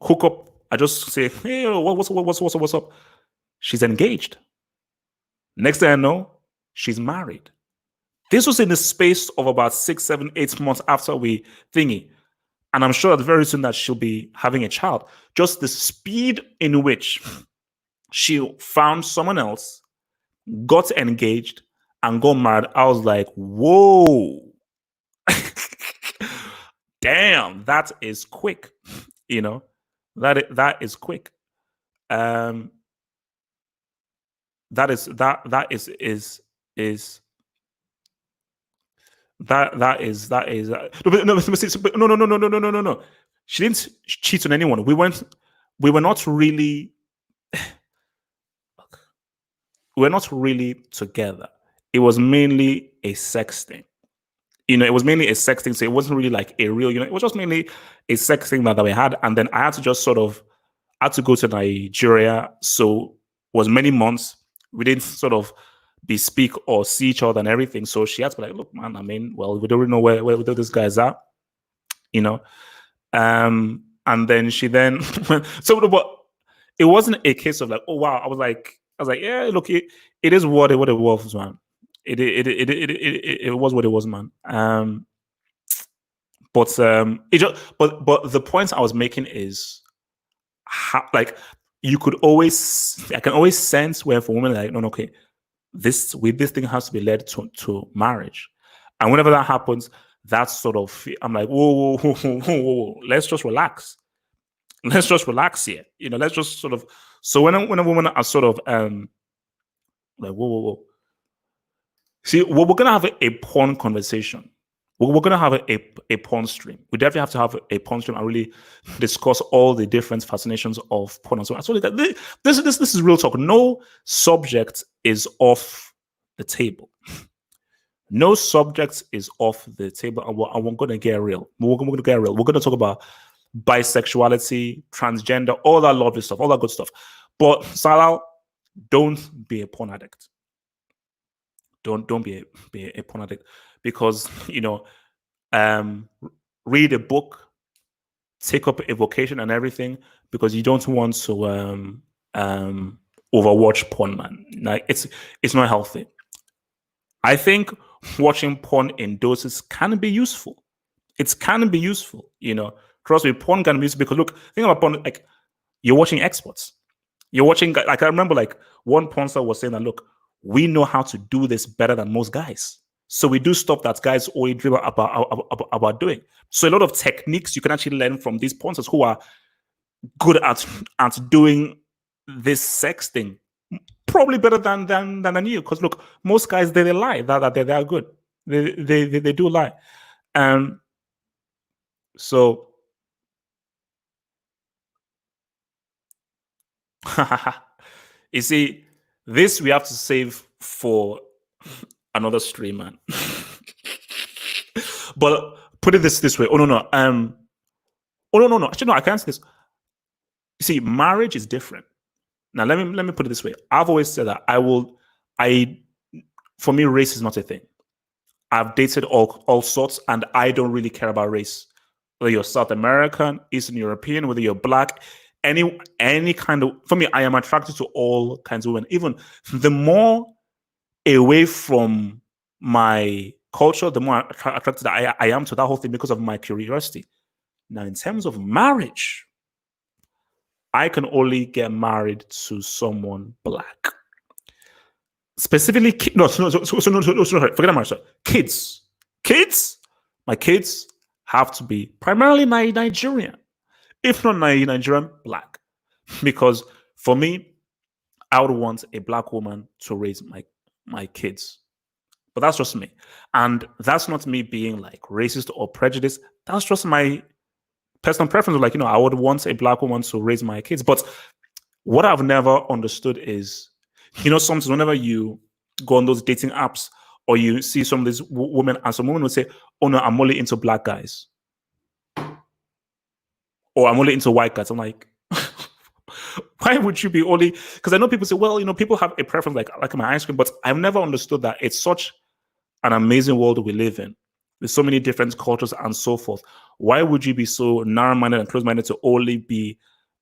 hook up. I just say, "Hey, what's up?" She's engaged. Next thing I know, she's married. This was in the space of about 6, 7, 8 months after we thingy. And I'm sure that very soon that she'll be having a child. Just the speed in which she found someone else, got engaged, and got married, I was like, whoa. Damn, that is quick. You know, that is quick. Um, that is no, no. She didn't cheat on anyone. We were not really we're not really together. It was mainly a sex thing. It was mainly a sex thing. So it wasn't really like a real, it was just mainly a sex thing that we had. And then I had to just sort of, I had to go to Nigeria. So it was many months. We didn't sort of be speak or see each other and everything. So she had to be like, look, man, I mean, well, we don't really know where this guy's at, you know? And then she then, but it wasn't a case of like, oh, wow. I was like, yeah, look, it is what it was, man. It was what it was, man. But the point I was making is like you could always I can always sense where for women like no, okay, this thing has to be led to marriage, and whenever that happens, that's sort of I'm like whoa, let's just relax, here, let's just sort of so when a woman are sort of like whoa. See, we're gonna have a porn conversation. We're gonna have a porn stream. We definitely have to have a porn stream and really discuss all the different fascinations of porn and so on. So this is real talk. No subject is off the table. No subject is off the table, and we're gonna get real. We're gonna get real. We're gonna talk about bisexuality, transgender, all that lovely stuff, all that good stuff. But Salal, don't be a porn addict. Don't be a porn addict because read a book, take up a vocation and everything because you don't want to overwatch porn, man. Like it's not healthy. I think watching porn in doses can be useful. It can be useful, Trust me, porn can be useful because look, think about porn like you're watching experts. You're watching like I remember like one porn star was saying that look, we know how to do this better than most guys. So we do stuff that guys always dream about doing. So a lot of techniques you can actually learn from these porn stars who are good at doing this sex thing, probably better than you. Because look, most guys they lie that they are good. They do lie. So you see, this we have to save for another stream, man. But put it this way. Oh no. Oh no. Actually, no, I can't say this. You see, marriage is different. Now let me put it this way. I've always said that for me, race is not a thing. I've dated all sorts, and I don't really care about race. Whether you're South American, Eastern European, whether you're black, any kind of for me, I am attracted to all kinds of women. Even the more away from my culture, the more attracted I am to that whole thing because of my curiosity. Now, in terms of marriage, I can only get married to someone black. Specifically, forget marriage. Kids. My kids have to be primarily Nigerian, if not Nigerian, black. Because for me, I would want a black woman to raise my kids. But that's just me. And that's not me being like racist or prejudiced. That's just my personal preference. Like, I would want a black woman to raise my kids. But what I've never understood is, sometimes whenever you go on those dating apps or you see some of these women, and some women will say, oh no, I'm only into black guys. Or I'm only into white guys. I'm like, why would you be only? Because I know people say, well, people have a preference like my ice cream, but I've never understood that it's such an amazing world we live in, There's so many different cultures and so forth. Why would you be so narrow-minded and close-minded to only be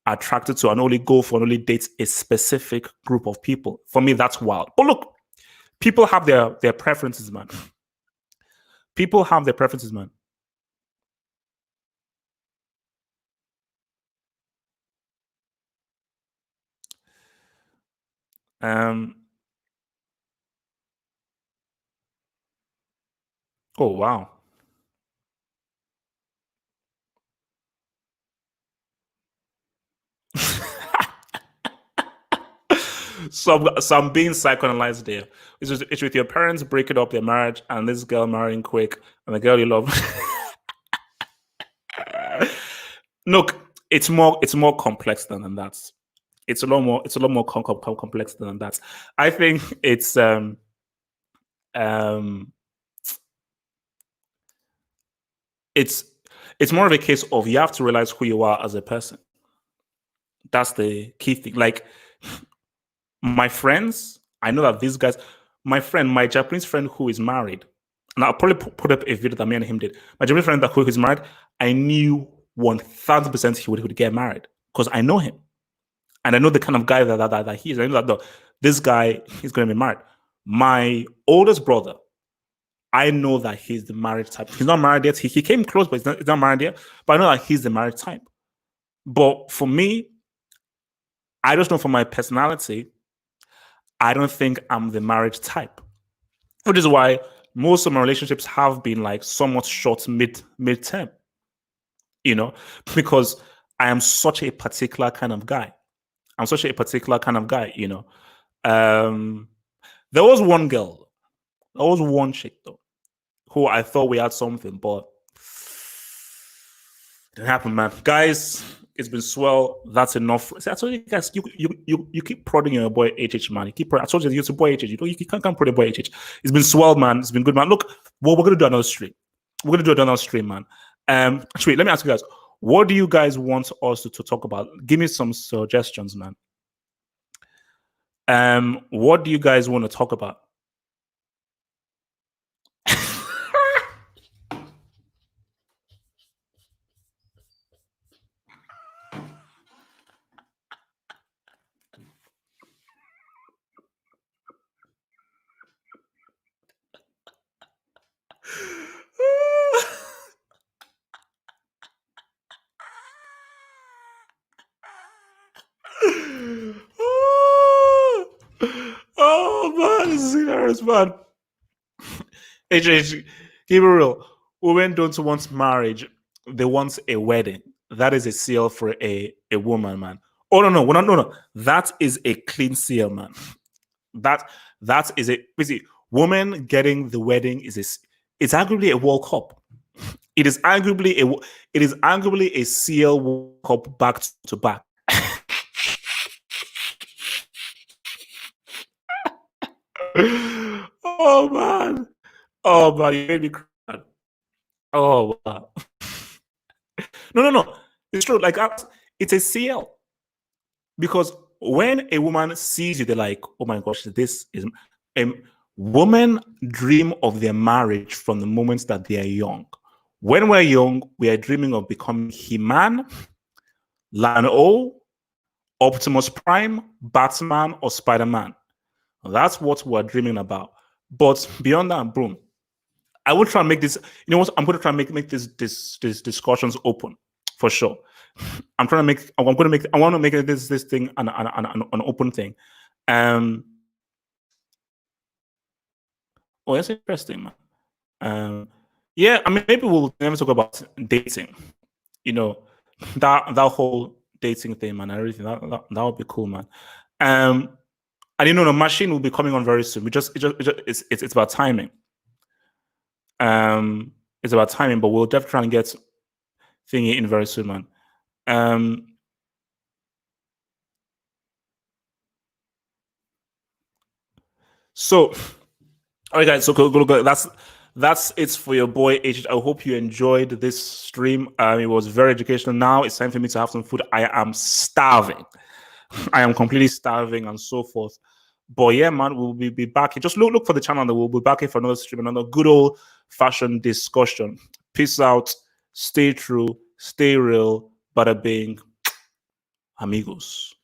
attracted to and only go for and only date a specific group of people? For me, that's wild. But look, people have their preferences, man. People have their preferences, man. Um. Oh wow. So I'm being psychoanalyzed there. It's with your parents breaking up their marriage and this girl marrying quick and the girl you love. Look, it's more complex than that. It's a lot more complex than that. I think um it's it's more of a case of you have to realize who you are as a person. That's the key thing. Like my friends, I know that these guys, my Japanese friend who is married, and I'll probably put up a video that me and him did. My Japanese friend that who is married, I knew 1000% he would get married because I know him and I know the kind of guy that he is. I know that this guy is going to be married. My oldest brother, I know that he's the marriage type. He's not married yet. He came close, but he's not married yet. But I know that he's the marriage type. But for me, I just know from my personality, I don't think I'm the marriage type, which is why most of my relationships have been like somewhat short mid term, you know, because I am such a particular kind of guy. I'm such a particular kind of guy, you know. Um, there was one girl, there was one chick though, who I thought we had something, but it didn't happen, man. Guys, it's been swell. That's enough. See, I told you guys, you keep prodding your boy HH, man. You keep I told you you're a boy HH. You can't prod your boy HH. It's been swell, man. It's been good, man. Look, well, we're gonna do another stream. We're gonna do another stream, man. Actually, let me ask you guys, what do you guys want us to talk about? Give me some suggestions, man. What do you guys want to talk about? Oh man, this is hilarious, man. HH, keep it real. Women don't want marriage; they want a wedding. That is a seal for a woman, man. Oh no. That is a clean seal, man. That that is a see, woman getting the wedding is it's arguably a World Cup. It is arguably a CL World Cup back to back. Oh man. Oh man, you made me cry. Oh wow. No. It's true. Like it's a CL because when a woman sees you, they're like, "Oh my gosh, this is." Um, Women dream of their marriage from the moment that they are young. When we're young, we are dreaming of becoming He-Man, Lan-O, Optimus Prime, Batman, or Spider-Man. That's what we're dreaming about. But beyond that, boom. I will try and make this. You know what? I'm going to try and make this discussions open for sure. I'm trying to make. I'm going to make. I want to make this thing an open thing. Oh, that's interesting, man. Yeah, I mean, maybe we'll never talk about dating. You know, that whole dating thing, man. Everything that would be cool, man. And you know, the machine will be coming on very soon. It's about timing. It's about timing, but we'll definitely try and get thingy in very soon, man. So, all right, guys. So that's it for your boy H. I hope you enjoyed this stream. It was very educational. Now it's time for me to have some food. I am starving. I am completely starving and so forth. But yeah, man, we'll be back. Just look for the channel, and we'll be back here for another stream, another good old fashioned discussion. Peace out. Stay true. Stay real. Bada bing. Amigos.